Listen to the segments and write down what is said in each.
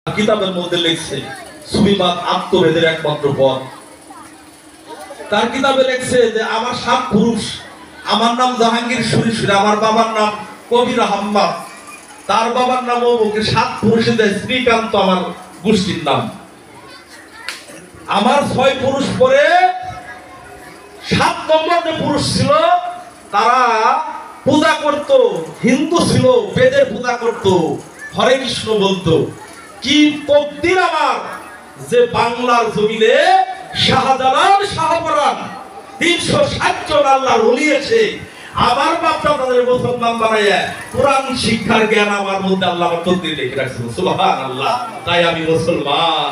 কিতাবের মধ্যে লিখছে সুফিবাদ আত্মভেদের একমাত্র পথ। তার কিতাবে লিখছে যে আমার 7 পুরুষ, আমার নাম জাহাঙ্গীর সুরিশুরি, আমার বাবার নাম কবির আহম্মদ, তার বাবার নাম ওকে 7 পুরুষের শ্রীকান্ত আমার গোষ্ঠীর নাম। আমার 6 পুরুষ পরে 7 নম্বর যে পুরুষ ছিল তারা পূজা করত, হিন্দু ছিল, বেদের পূজা করত, হরে কৃষ্ণ বলতো। কি তকদির আমার যে বাংলার জমিনে শাহজালাল শাহপরান 360 জন আল্লাহর ওলি এসে আমার বাপটা তাদের মুসলমান বানাইয়া কোরআন শিক্ষার জ্ঞান আমার মধ্যে আল্লাহ আমার তকদির লিখে রাখছেন। সুবহানাল্লাহ। তাই আমি মুসলমান।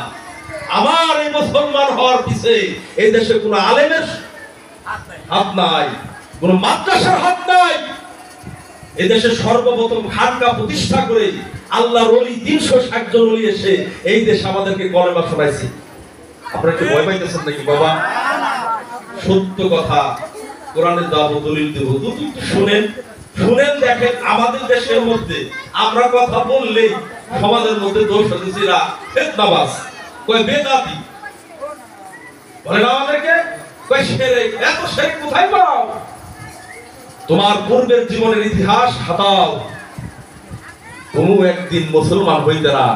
আমার এই মুসলমান হওয়ার পিছে এই দেশে কোনো আলেমের হাত নাই, কোনো মাদ্রাসার হাত নাই। এই দেশে সর্বপ্রথম খানকা প্রতিষ্ঠা করে আল্লাহর ওলি 360 জন ওলি এসে এই দেশে আমাদেরকে কলেমা শোনাইছে। আপনারা কি ভয় পাইতেছেন নাকি বাবা? সত্য কথা, কোরআনের দাওয়াত দলিল দেব, একটু শুনেন, শুনেন দেখেন। আমাদের দেশের মধ্যে আমরা কথা বললে সমাজের মধ্যে দোষ হতেছিরা ফিতনাবাজ, কয় বেদাতি বলে না আমাদেরকে, কয় শিরক। এত শিরক কোথায় পাও? তোমার পূর্বের জীবনের ইতিহাস হাতাও। কোনো একদিন মুসলমান হইতে না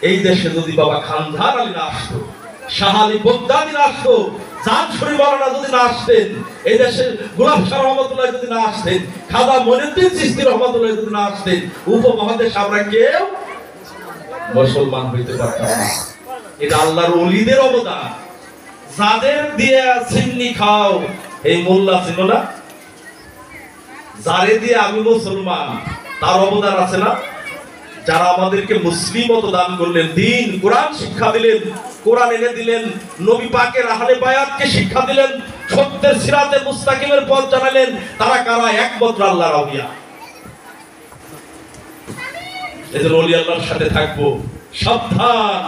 এই দেশে যদি বাবা খানজাহান আলী না আসতো, শাহ আলী বগদাদি না আসতো, জান শরীফ ওয়ালারা যদি না আসতেন, এই দেশে গোলাপ শাহ রহমাতুল্লাহ যদি না আসতেন, খাজা মঈনুদ্দিন চিশতি রহমাতুল্লাহ যদি না আসতেন, উপমহাদেশ আমরা কেউ মুসলমান হইতে পারতাম না। এটা আল্লাহর ওলিদের অবদান। যাদের দিয়ে চিন্নি খাও, এই মোল্লা ছিল না, যারে দিয়ে আমি মুসলমান, তার অবদান আছে না? যারা আমাদেরকে মুসলিম মত দান করলেন, দিন কোরআন শিক্ষা দিলেন, কোরআন এনে দিলেন, নবী পাকের আহলে বায়াতকে শিক্ষা দিলেন, সত্যের সিরাতে মুস্তাকিমের পথ জানালেন, তারা কারা? একমাত্র আল্লাহর আউলিয়া। এদের ওলি আল্লাহর সাথে থাকবো। সাবধান,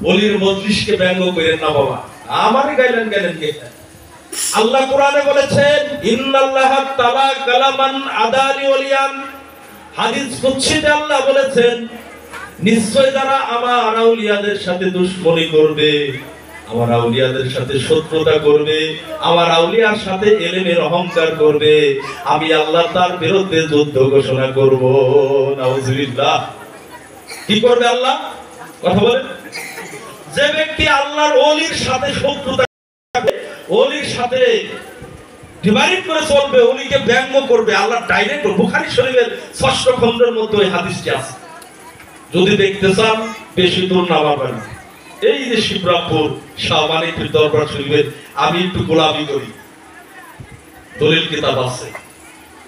ওলির মজলিসকে ব্যঙ্গ করেন না বাবা। আমারই গাইলেন কে? আল্লাহ কোরআনে বলেছেন ইন্নাল্লাহা তাআলা কালামান আদালি ওলিয়ান। হাদিস কুদসিতে আল্লাহ বলেছেন নিশ্চয় যারা আমার আউলিয়াদের সাথে দুশমনি করবে, আমার আউলিয়াদের সাথে শত্রুতা করবে, আমার আউলিয়ার সাথে ইলমের অহংকার করবে, আমি আল্লাহ তার বিরুদ্ধে যুদ্ধ ঘোষণা করব। নাউজুবিল্লাহ। কি করবে আল্লাহ? কথা বলেন। যে ব্যক্তি আল্লাহর ওলির সাথে শত্রুতা, ওলির সাথে ডিভাইড করে চলবে, ওলিকে ব্যঙ্গ করবে, আল্লাহ ডাইরেক্ট বুখারী শরীফের 6ষ্ঠ খণ্ডের মধ্যে এই হাদিসটি আছে। যদি দেখতে চান বেশি দূর না পাবেন, এই যে শিবরামপুর শাহ মানিকের দরবার শরীফের আমি একটু গোলামি করি, দলিল কিতাব আছে।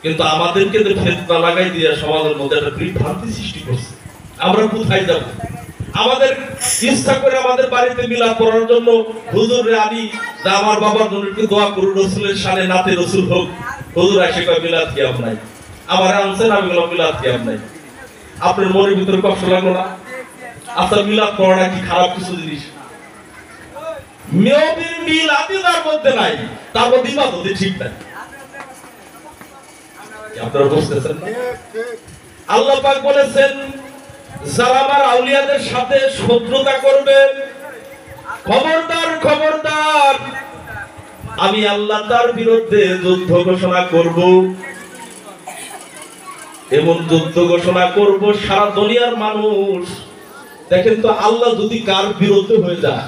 কিন্তু আমাদেরকে যে ফিতনা লাগাই দিয়ে সমাজের মধ্যে একটা বিভ্রান্তি সৃষ্টি করছে। আমরা কোথায় যাব? আমাদের ইচ্ছা করে আমাদের বাড়িতে মিলাদ করার জন্য হুজুরে আলী যা আমার বাবার জন্য একটু দোয়া করুন, রসুলের শানে নাতে রসুল হোক। হুজুর এসে কয় মিলাদ কিয়াম নাই, আমার আনছেন, আমি বললাম মিলাদ কিয়াম নাই। আপনার মনের ভিতরে কষ্ট লাগলো না? আপনার মিলাদ পড়াটা কি খারাপ কিছু জিনিস? মেয়বির মিলাদি তার মধ্যে নাই, তার মধ্যে ইবাদত ঠিক নাই। আপনারা বুঝতেছেন না? আল্লাহ পাক বলেছেন যারা আমার আউলিয়াদের সাথে শত্রুতা করবে, খবরদার খবরদার, আমি আল্লাহ তার বিরুদ্ধে যুদ্ধ ঘোষণা করব। এমন যুদ্ধ ঘোষণা করব সারা দুনিয়ার মানুষ। দেখেন তো, আল্লাহ যদি কার বিরুদ্ধে হয়ে যায়,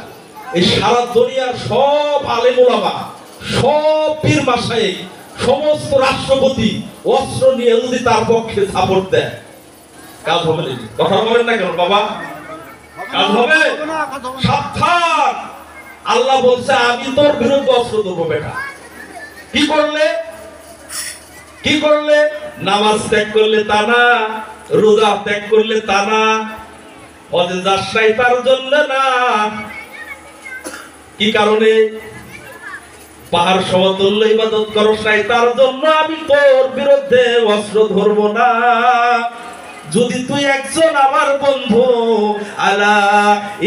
এই সারা দুনিয়ার সব আলেম ওলামা, সব পীর মাশায়েখ, সমস্ত রাষ্ট্রপতি অস্ত্র নিয়ে যদি তার পক্ষে সাপোর্ট দেয়, কাজ হবে নাকি? কথা বলেন না কেন বাবা? কাজ হবে? সাবধান। আল্লাহ বলছে আমি তোর বিরুদ্ধে অস্ত্র দেবো বেটা। কি করলে? কি করলে? নামাজ ত্যাগ করলে তা না, রোজা ত্যাগ করলে তা না, হজে যাস নাই তার জন্য না। কি কারণে? পাহাড় সমতুল্য ইবাদত করস নাই তার জন্য আমি তোর বিরুদ্ধে অস্ত্র ধরবো না। যদি তুই একজন আমার বন্ধু, আলা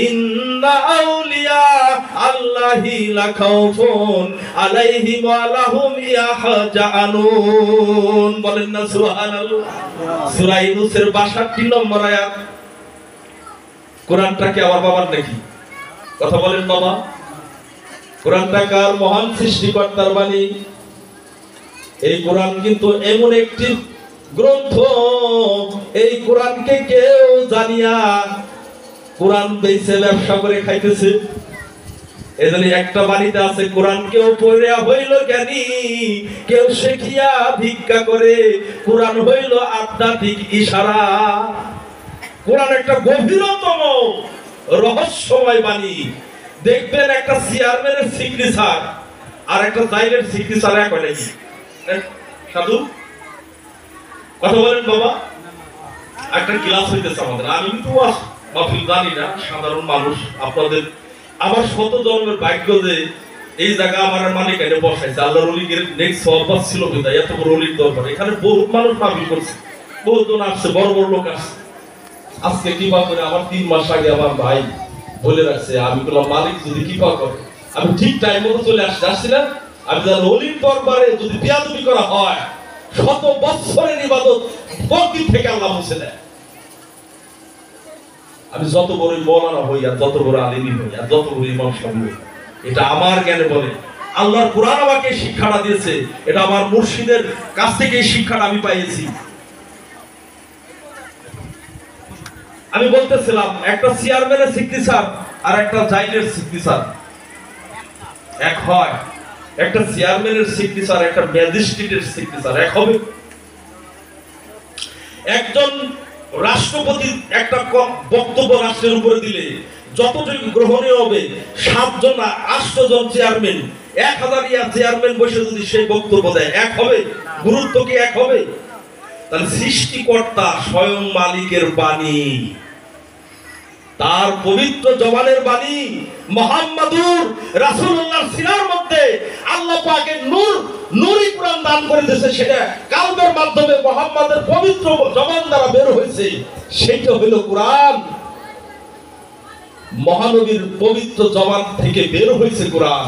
ইন্না আউলিয়া আল্লাহি লা খাউফুন আলাইহিম ওয়া লাহুম ইয়াহজানুন। বলেন না সুবহানাল্লাহ। সূরা ইউনূসের ৬২ নম্বর আয়াত। কোরআনটা কি আমার বাবার নাকি? কথা বলেন বাবা। কোরআনটা কার? মহান সৃষ্টিকর্তার বাণী। এই কোরআন কিন্তু এমন একটি গ্রন্থ, এই কোরআনকে কেউ জানিয়া কোরআন বেচে ব্যবসা করে খাইতেছে। এজন্য একটা বাণীতে আছে, কোরআন কেউ পড়িয়া হইল জ্ঞানী, কেউ শিখিয়া ভিক্ষা করে, কোরআন হইল আধ্যাত্মিক ইশারা। কোরআন একটা গভীরতম রহস্যময় বাণী। দেখবেন একটা চেয়ারম্যানের সিগনেচার আর একটা জাইলের সিগনেচার এক হয় নাকি? সাধু কথা বলেন বাবা। একটা ক্লাস হইতেছে আমাদের, আমি কিন্তু মাহফিল জানি না, সাধারণ মানুষ। আপনাদের আমার শত জন্মের ভাগ্য যে এই জায়গা আমার মালিক এনে বসাইছে। আল্লাহর ওলির নেক্সট সহবাস ছিল বিদায়, এত বড় ওলির দরবার। এখানে বহুত মানুষ মাহফিল করছে, বহুজন আসছে, বড় বড় লোক আসছে। আজকে কৃপা করে আমার 3 মাস আগে আমার ভাই বলে রাখছে, আমি বললাম মালিক যদি কৃপা করে আমি ঠিক টাইম মতো চলে আসছিলাম। আমি জানি ওলির দরবারে যদি বেয়াদবি করা হয়, শত বছরের ইবাদত বরকত থেকে আল্লাহ মুছে দেয়। আমি যত বড় মওলানা হই আর যত বড় আলিম হই আর যত বড় ইমাম সাহেব হই, এটা আমার জ্ঞানে বলে। আল্লাহর কোরআন আমাকে শিক্ষাটা দিয়েছে, এটা আমার মুর্শিদের কাছ থেকে এই শিক্ষাটা আমি পাইছি। আমি বলতেছিলাম একটা চেয়ারম্যানের সিগনেচার আর একটা জাইলের সিগনেচার এক হয়? একটা চেয়ারম্যানের সিগনেচার একটা ম্যাজিস্ট্রেটের সিগনেচার এক হবে? একজন রাষ্ট্রপতি একটা বক্তব্য রাষ্ট্রের উপরে দিলে যতটুকু গ্রহণীয় হবে, 7 জন 8 জন চেয়ারম্যান 1000 চেয়ারম্যান বসে যদি সেই বক্তব্য দেয়, এক হবে? গুরুত্ব কি এক হবে? তাহলে সৃষ্টিকর্তা স্বয়ং মালিকের বাণী, তার পবিত্র জবানের বাণী মুহাম্মাদুর রাসূলুল্লাহর সিনার মধ্যে আল্লাহ পাকের নূর, নূরি কোরআন দান করে দিয়েছে। সেটা কালবের মাধ্যমে মুহাম্মাদের পবিত্র জবান দ্বারা বের হয়েছে, সেটা হলো কোরআন। মহানবীর পবিত্র জবান থেকে বের হয়েছে কোরআন।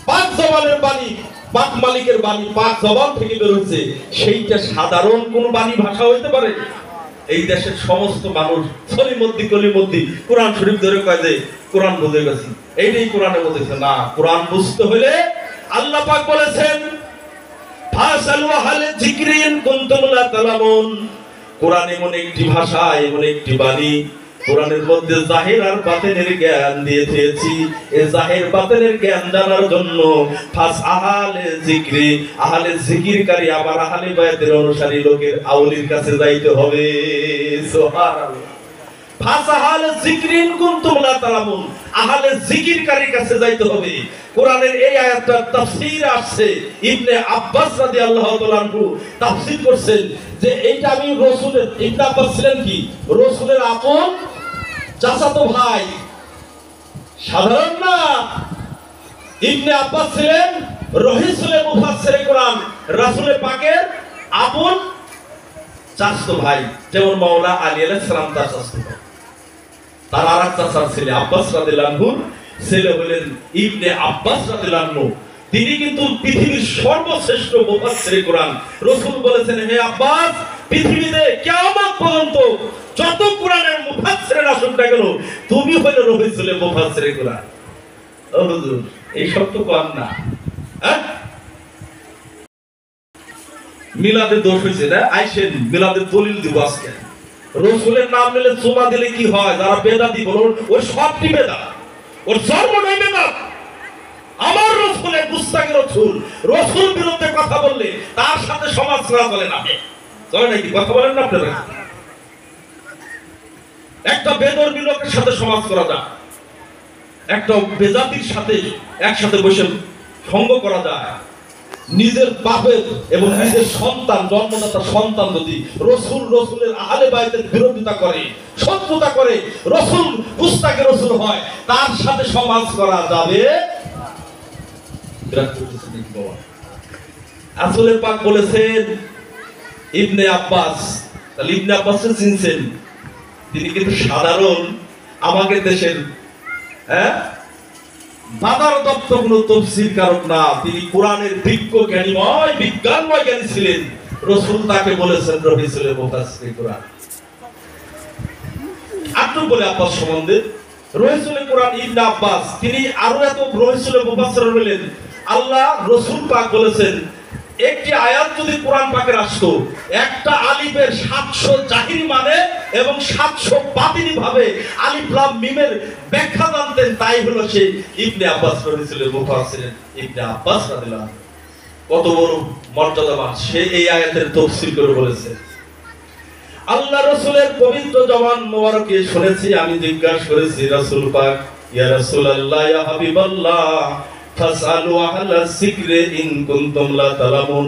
পাক জবানের বাণী, পাক মালিকের বাণী পাক জবান থেকে বের হয়েছে। সেইটা সাধারণ কোন বাণী ভাষা হইতে পারে? এই দেশের সমস্ত মানুষ সলিমদ্দি কলিমদ্দি কোরআন শরীফ ধরে কয় যে কোরআন বুঝে গেছি, এইটাই কোরআনে বলেছে। না, কোরআন বুঝতে হলে আল্লাহ পাক বলেছেন ফাসালু আহলে যিকরি ইন কুনতুম লা তালামুন। কোরআন এমন একটি ভাষা, এমন একটি বাণী, কোরআনের মধ্যে জাহির আর বাতিনের জ্ঞান দিয়ে দিয়েছি। এই জাহির বাতিনের জ্ঞান জানার জন্য ফাস আহলে যিকরি, আহলে যিকিরকারী আবার আহলে বায়াতের অনুসারী লোকের আউলির কাছে যাইতে হবে। সুবহানাল্লাহ। ফাস আহলে যিকরি ইন কুনতুম লা তালামুন, আহলে যিকিরকারীর কাছে যাইতে হবে। কোরআনের এই আয়াতটার তাফসীর আসছে, ইবনে আব্বাস রাদিয়াল্লাহু তাআলা আনহু তাফসীর করছেন যে এইটা আমি রাসূলের, ইবনে আব্বাস ছিলেন কি রাসূলের আপন চাচাতো ভাই, সাধারণ না। ইবনে আব্বাস ছিলেন রহিসুল মুফাসসিরে কোরআন, রাসূল পাকের আপন চাচাতো ভাই, যেমন মাওলা আলী আলাইহিস সালাম তার চাচাতো ভাই। তার আরেক চাচার ছেলে আব্বাস রাদিয়াল্লাহু আনহু ছেলে হলেন ইবনে আব্বাস রাদিয়াল্লাহু আনহু। তিনি কিন্তু পৃথিবীর সর্বশ্রেষ্ঠ মুফাসসিরে কোরআন। রাসূল বলেছেন, হে আব্বাস, পৃথিবীতে কিয়ামত পর্যন্ত যত কোরআনের মুফাসসির আসুক না কেন, তুমি হইলে রহিসুল মুফাসসিরে কোরআন। ও হুজুর, এই সব তো কোরআন না। হ্যাঁ, মিলাদের দোষ হইছে না? আইসেন মিলাদের দলিল দিব আজকে। রাসূলের নাম নিলে চুমা দিলে কি হয়? যারা বেদাতি বলুন, ওই সবটি বেদাত, ওর জন্মটাই বেদাত। আমার রাসূলের গুস্তাখী রাসূল, রাসূল বিরুদ্ধে কথা বললে তার সাথে সমাজ করা চলে না। চলে নাকি? কথা বলেন না আপনারা? একটা বেদর্মী লোকের সাথে সমাজ করা যায়, একটা বেজাতির সাথে একসাথে বসে সঙ্গ করা যায়। নিজের বাপের এবং নিজের সন্তান, জন্মদাতা সন্তান যদি রাসূলের আহলে বাইতের বিরোধিতা করে, শত্রুতা করে, রাসূল গুস্তাখী রাসূল হয়, তার সাথে সমাজ করা যাবে? আসলে পাক বলেছেন ইবনে আব্বাস, তাহলে ইবনে আব্বাসকে চিনছেন? তিনি কিন্তু সাধারণ আমাদের দেশের দাদার দপ্ত কোন তফসির কারক না। তিনি কোরআনের বিজ্ঞ জ্ঞানীময়, বিজ্ঞানময় জ্ঞানী ছিলেন। রাসূল তাকে বলেছেন রহিসুল মুফাসসিরে কোরআন। আরেকটু বলে আব্বাস সম্বন্ধে। রহিসুল কোরআন ইবনে আব্বাস তিনি আরো এত রহিসুল মুফাসসির হলেন। আল্লাহ রাসূল পাক বলেছেন একটি আয়াত যদি কোরআন পাকের আসতো, একটা আলিফের 700 জাহিরি মানে এবং 700 বাতিনি ভাবে আলিফ লাম মিমের ব্যাখ্যা জানতেন, তাই হলো সেই ইবনে আব্বাস রহিসুল মুফাসসির ইবনে আব্বাস রাদিয়াল্লাহু আনহু। কত বড় মর্যাদাবান সে এই আয়াতের তাফসীর করে বলেছে। আল্লাহ রাসূলের পবিত্র জবান মোবারকে শুনেছি, আমি জিজ্ঞাসা করেছি রাসূল পাক, ইয়া রাসূলুল্লাহ ইয়া হাবিবাল্লাহ ফাসআলু আহলা যিকরি ইন কুনতুম লা তালামুন।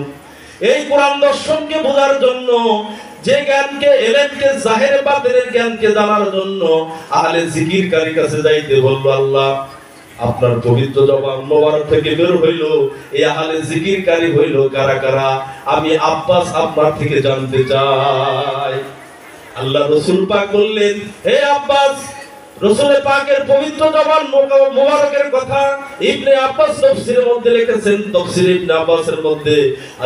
এই কোরআন দর্শনকে বোঝার জন্য, যে জ্ঞানকে এলেমকে জাহিরে বাতিনের জ্ঞানকে জানার জন্য আহলে জিকিরকারীর কাছে যাইতে বলল আল্লাহ। আপনার পবিত্র জবান মোবারক থেকে বের হইল এই আহলে জিকিরকারী হইল কারা কারা, আমি আব্বাস আপনার থেকে জানতে চাই। আল্লাহ রাসূল পাক বললেন, হে আব্বাস, রাসূল পাকের পবিত্র জবান মোবারকের কথা ইবনে আব্বাস তাফসীরের মধ্যে লিখেছেন। তাফসীর ইবনে আব্বাসের মধ্যে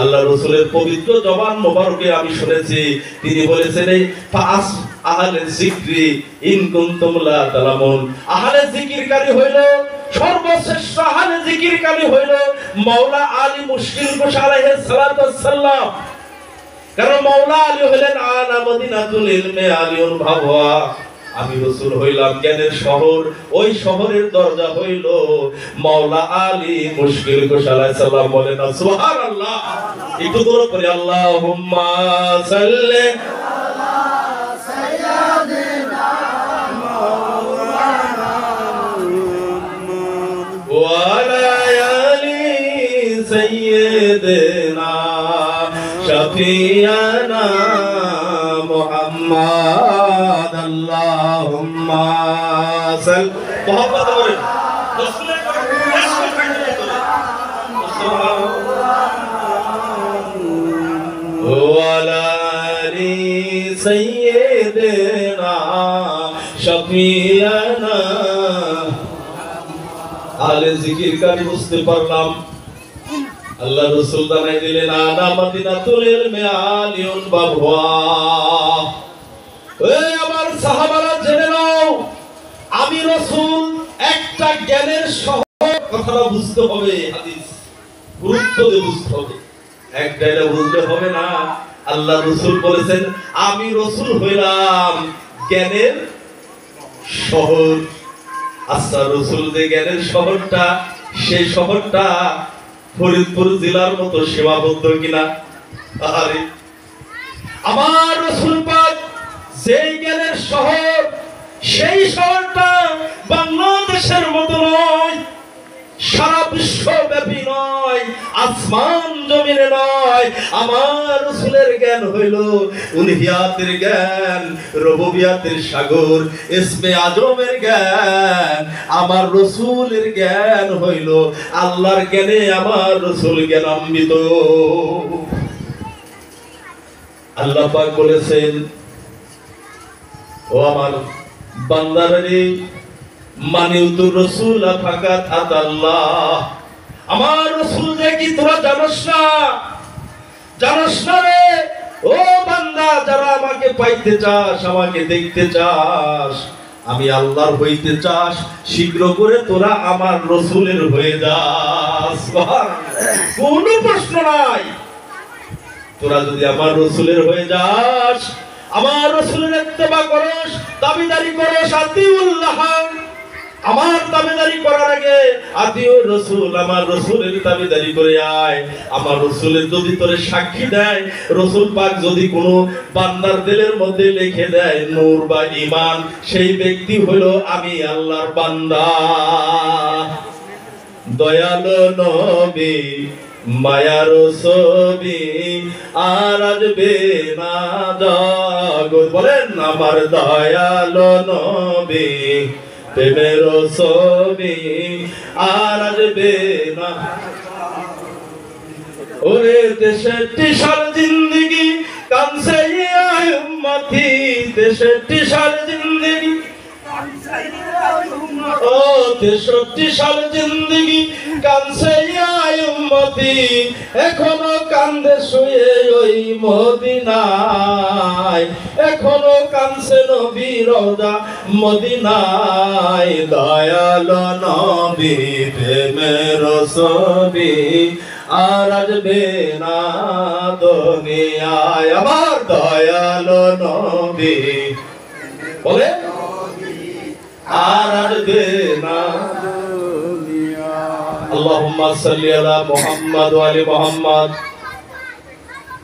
আল্লাহ রাসূলের পবিত্র জবান মোবারকে আমি শুনেছি, তিনি বলেছেন এই ফাস আহলে যিকরি ইন কুনতুম লা তালামুন। আহলে জিকিরকারী হইল সর্বশ্রেষ্ঠ আহলে জিকিরকারী হইল মাওলা আলী মুশকিল কুশ আলাইহিস সালাতু ওয়াস সালাম। কারণ মাওলা আলী হলেন আনা মদিনাতুল ইলমে আলিউন ভাওয়া, আমি রাসূল হইলাম জ্ঞানের শহর, ওই শহরের দরজা হইল মাওলা আলী মুশকিল কুশ আলাইহিস সালাম। বলেন না সুবহানাল্লাহ। একটু দূর করে আল্লাহুম্মা সাল্লি আলা সাইয়্যিদিনা মাওলানা ওয়া আলা আলি সাইয়্যিদিনা শাফিয়ানা মুহাম্মদ। আল্লাহুম্মা সাল মোহাম্মদ বলেন রাসূলের ওয়া আলা আলি সাইয়্যিদিনা শাফিয়ানা। আহলে জিকিরকারী বুঝতে পারলাম আল্লাহ রাসূল জানাই দিলেন আনা মদিনাতুল ইলমি আলিউন বাবওয়া। এই আমার সাহাবারা জেনে নাও, আমি রাসূল একটা জ্ঞানের শহর। কথাটা বুঝতে হবে, হাদিস গুরুত্ব দিয়ে বুঝতে হবে, একটা এটা বুঝলে হবে না। আল্লাহ রাসূল বলেছেন আমি রাসূল হইলাম জ্ঞানের শহর। আচ্ছা, রাসূল যে জ্ঞানের শহরটা, সেই শহরটা ফরিদপুর জেলার মতো সীমাবদ্ধ কিনা? আরে আমার রাসূল পাক যেই জ্ঞানের শহর, সেই শহরটা বাংলাদেশের মতো নয়, সারা বিশ্বব্যাপী নয়, আসমান জমিনে নয়। আমার রাসূলের জ্ঞান হইল উলহিয়াতের জ্ঞান, রুবুবিয়াতের সাগর, ইসমে আজমের জ্ঞান। আমার রাসূলের জ্ঞান হইল আল্লাহর জ্ঞানে আমার রাসূল জ্ঞানান্বিত। আল্লাহ পাক বলেছেন, ও আমার বান্দারে মানিউতুর রাসূল ফাকাত আতাল্লাহ। আমার রাসূল যে কি তোরা জানোস না? জানোস না রে ও বান্দা, যারা আমাকে পাইতে চাস, আমাকে দেখতে চাস, আমি আল্লাহর হইতে চাস, শীঘ্র করে তোরা আমার রাসূলের হয়ে যাস। কোনো প্রশ্ন নাই। তোরা যদি আমার রাসূলের হয়ে যাস, আমার রাসূলের ইত্তেবা করস, দাবিদারি করস, আতিউল্লাহ, আমার দাবিদারি করার আগে আতিউর রাসূল, আমার রাসূলের দাবিদারি করে আয়। আমার রাসূলের যদি তোরে সাক্ষী দেয়, রাসূল পাক যদি কোনো বান্দার দিলের মধ্যে লিখে দেয় নূর বা ঈমান, সেই ব্যক্তি হলো আমি আল্লাহর বান্দা। দয়ালু নবী মায়ার ছবি আর আসবে না জগৎ। বলেন আমার দয়ালু নবী প্রেমের ছবি আর আসবে না। ওরে 63 সাল জিন্দেগি কানসে আয় উম্মতি, 63 সাল জিন্দেগি, ও 63 সাল জিন্দেগি কানসে আয় উম্মতি এখনো কান্দে শুয়ে ওই মদিনায়, এখনো কানছে নবী রওজা মদিনায়। দয়াল নবী প্রেমের ছবি আর আসবে না দুনিয়ায়। আমার দয়াল নবী বলে আর আসবে না। আল্লাহুম্মা সাল্লি আলা মুহাম্মাদ ওয়া আলি মুহাম্মাদ।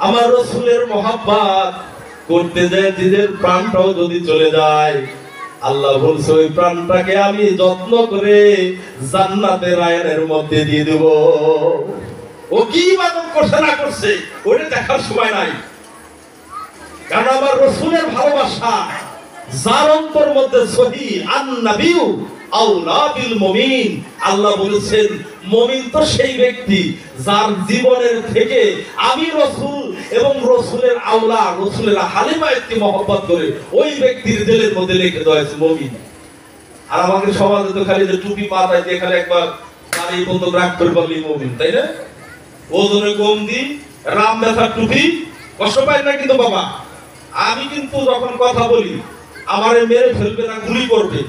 আমার রাসূলের মহব্বত করতে যায় নিজের প্রাণটাও যদি চলে যায়, আল্লাহ বলছে ওই প্রাণটাকে আমি যত্ন করে জান্নাতের আয়নের মধ্যে দিয়ে দেব। ও কি ইবাদত করছে না করছে ওটা দেখার সময় নাই, কারণ আমার রাসূলের ভালোবাসা যার অন্তর মধ্যে সহি। আন-নাবিয়্যু আওলা বিল মুমিন। আল্লাহ বলেছেন মুমিন তো সেই ব্যক্তি যার জীবনের থেকে আমি রাসূল এবং রাসূলের আওলা রাসূলের হালিমা একটি মহব্বত করে ওই ব্যক্তির দিলের মধ্যে লিখে দেওয়া হয়েছে মুমিন। আর আমাদের সমাজে তো খালি যে টুপি মাথায় দিয়ে খালি একবার দাঁড়িয়ে বন্ধ রাখ করে বললেই মুমিন, তাই না? ওজনে কম দি রাম ব্যথার টুপি কষ্ট পাই না কিন্তু বাবা। আমি কিন্তু যখন কথা বলি আমারে মেরে ফেলবে না গুলি করবে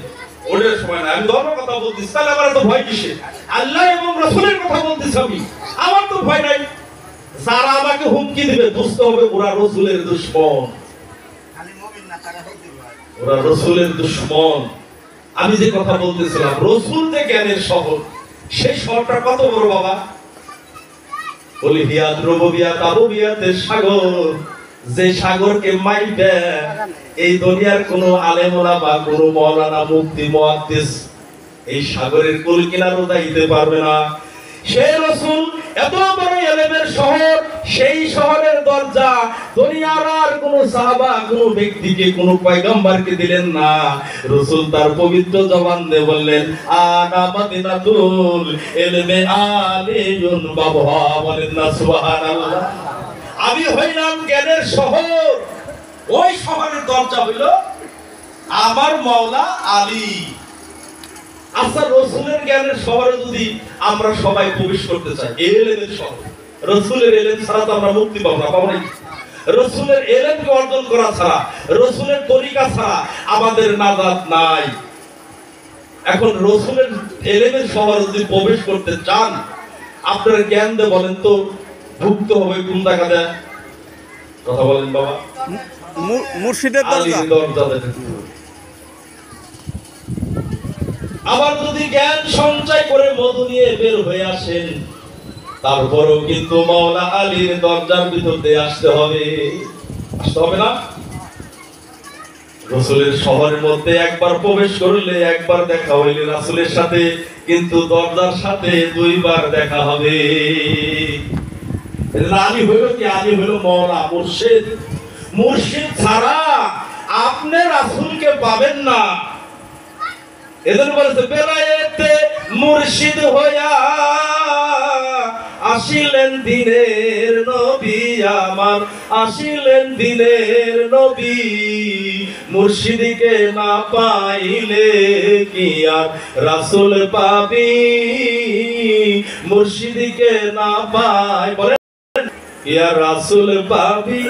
ওদের সময় না, আমি ধর্মের কথা বলতেছি, তাহলে আমার তো ভয় কিসে? আল্লাহ এবং রাসূলের কথা বলতেছি আমি, আমার তো ভয় নাই। যারা আমাকে হুমকি দিবে বুঝতে হবে ওরা রাসূলের দুশমন, ওরা রাসূলের দুশমন। আমি যে কথা বলতেছিলাম রাসূল যে জ্ঞানের শহর, সেই শহরটা কত বড় বাবা? বলি হিয়াত রুবুবিয়াত আবুবিয়াতের সাগর, যে সাগরকে মাইপে এই দুনিয়ার কোন আলেম ওলামা কোন মাওলানা মুফতি মুহাদ্দিস এই সাগরের কুল কিনারও যাইতে পারবে না। সেই রাসূল এত বড় ইলমের শহর, সেই শহরের দরজা দুনিয়ার আর কোন সাহাবা কোন ব্যক্তিকে কোন পয়গম্বরকে দিলেন না। রাসূল তার পবিত্র জবান দিয়ে বললেন আনা মদিনাতুল ইলমি আলিয়ুন বাবহা। বলেন না সুবহানাল্লাহ। আমি হইলাম জ্ঞানের শহর, ওই শহরের দরজা হইল আমার মাওলা আলী। আচ্ছা রাসূলের জ্ঞানের শহরে যদি আমরা সবাই প্রবেশ করতে চাই, ইলমের শহর, রাসূলের ইলম ছাড়া তো আমরা মুক্তি পাবো না, পাবো না। রাসূলের ইলমকে অর্জন করা ছাড়া, রাসূলের তরিকা ছাড়া আমাদের নাজাত নাই। এখন রাসূলের ইলমের শহরে যদি প্রবেশ করতে চান, আপনারা জ্ঞান দিয়ে বলেন তো ভুক্ত হবে কোন জায়গাতে? কথা বলেন বাবা। মুর্শিদের দরজা। আবার যদি জ্ঞান সঞ্চয় করে মধু নিয়ে বের হয়ে আসেন, তারপরও কিন্তু মাওলা আলীর দরজার ভিতর দিয়ে আসতে হবে, আসতে হবে না? রাসূলের শহরের মধ্যে একবার প্রবেশ করলে একবার দেখা হইলে রাসূলের সাথে, কিন্তু দরজার সাথে দুইবার দেখা হবে। আলী হইল কি? আলী হইল মাওলা মুর্শিদ। মুর্শিদ ছাড়া আপনি রাসূলকে পাবেন না। এজন্য বলেছে বেলায়েতে মুর্শিদ হইয়া আসিলেন দিনের নবী আমার, আসিলেন দিনের নবী। মুর্শিদকে না পাইলে কি আর রাসূল পাবি? মুর্শিদকে না পাই বলে কি আর রাসূল পাবি?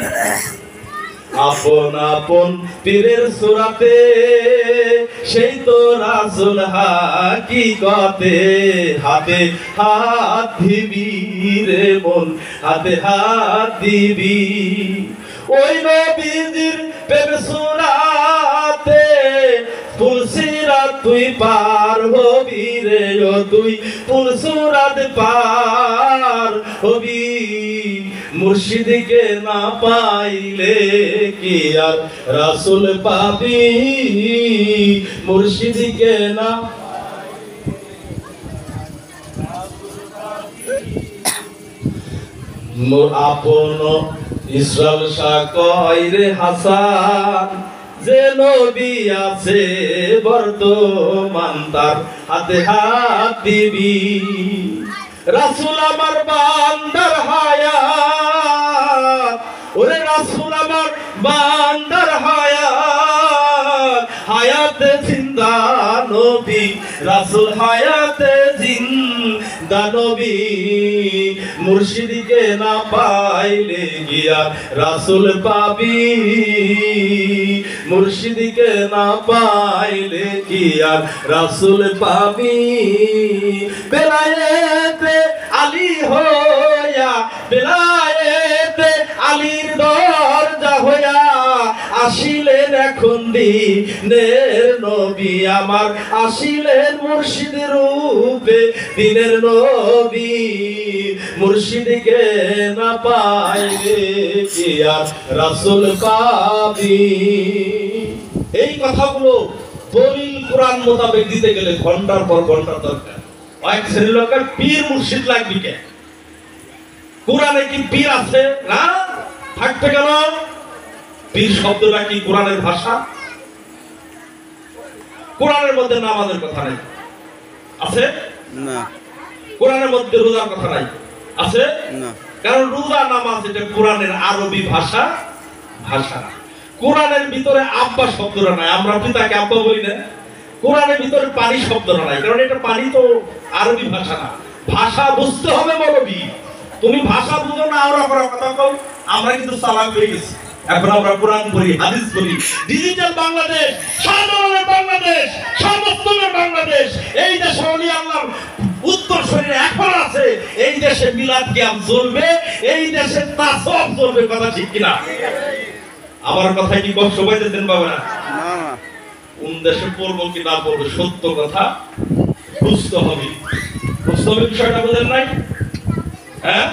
আপন আপন পীরের সুরাতে সেই তো রাসূল হাকিকতে। হাতে হাত দিবি রে মন, হাতে হাত দিবি ওই নবীজির প্রেম সুরাতে। পুলসিরাত তুই পার হবি রে, ও তুই পুলসিরাত পার হবি। মুর্শিদকে না পাইলে কি আর রাসূল পাবি? মুর্শিদকে না আপন ইসরাল শাহ কয় রে হাসান, যে নবী আছে বর্তমান তার হাতে হাত দিবি। রাসূল আমার বান্দার হায়াত, ওরে রাসূল আমার বান্দার হায়াত, হায়াত হায়াতে জিন্দা নবী, রাসূল হায়াতে জিন্দা নবী। মুর্শিদকে না পাইলে গিয়া রাসূল পাবি, মুর্শিদকে না পাইলে গিয়া রাসূল পাবি। বেলায়েতে আলী হইয়া, বেলায়েতে আলীর দরজা হইয়া আসিলেন এখন দিনের নবী আমার, আসিলেন মুর্শিদ রূপে দিনের নবী। মুর্শিদকে না পাইলে কি আর রাসূল পাবি। এই কথাগুলো দলিল কোরআন মোতাবেক দিতে গেলে ঘন্টার পর ঘন্টার দরকার। এক শ্রেণীর লোকের পীর মুর্শিদ লাগবে কে? কোরআনে কি পীর আছে? না, থাকতে কেন? পীর শব্দটা কি কোরআনের ভাষা? কোরআনের মধ্যে নামাজের কথা নাই, আছে না। কোরআনের মধ্যে রোজার কথা নাই, আছে না। কারণ রোজা নামাজ এটা কোরআনের আরবি ভাষা, ভাষা না। কোরআনের ভিতরে আব্বা শব্দটা নাই, আমরা পিতাকে আব্বা বলি না। কোরআনের ভিতরে পানি শব্দটা নাই, কারণ এটা পানি তো আরবি ভাষা না। ভাষা বুঝতে হবে মৌলবী। তুমি ভাষা বুঝো না, আমরা কথা কও। আমরা কিন্তু চালাক হয়ে গেছি, এখন আমরা কোরআন পড়ি, হাদিস পড়ি। ডিজিটাল বাংলাদেশ, সাধারণের বাংলাদেশ, সর্বোত্তমের বাংলাদেশ। এই দেশে অলি আল্লাহর উত্তর শরীরে এখন আছে। এই দেশে মিলাদ কিয়াম চলবে, এই দেশে তাসওয়াফ চলবে। কথা ঠিক কিনা? আমার কথাই কি কষ্ট পাইতেছেন বাবা? না না। কোন দেশে পড়বো কি না পড়বো, সত্য কথা বুঝতে হবে। বুঝতে হবে বিষয়টা, বোঝেন নাই? হ্যাঁ,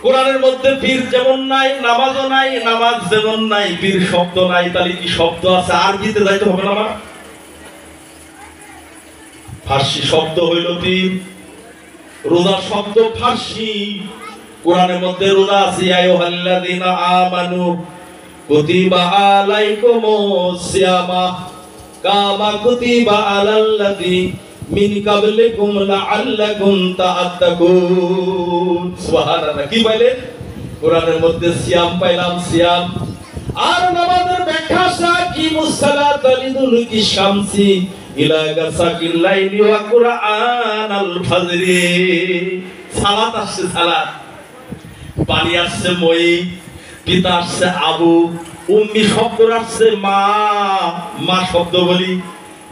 কোরআনের মধ্যে পীর যেমন নাই, নামাজও নাই। নামাজ যেমন নাই, পীর শব্দ নাই। তাহলে কি শব্দ আছে? আরবিতে যাইতে হবে না? আমার ফার্সি শব্দ হইল পীর। রোজা শব্দ ফার্সি। কোরআনের মধ্যে রোজা আছে, আইয়ুহাল্লাযীনা আমানু কুতিবা আলাইকুমুস সিয়ামা কামা কুতিবা আলাল্লাযী মিন কাবলিকুম লাআল্লাকুম তাআত্তাকুন। সুবহানাল্লাহ। কি পাইলেন? কোরআনের মধ্যে সিয়াম পাইলাম, সিয়াম। আর নামাজের ব্যাখ্যা সাকিমুস সালাতা লিদুলুকি শামসি ইলা গাসাকিল লাইলি ওয়া কুরআনাল ফাজরি। সালাত আসছে, সালাত। পানি আসছে মই, পিতা আসছে আবু, উম্মি শব্দ আসছে মা, মা শব্দ বলি।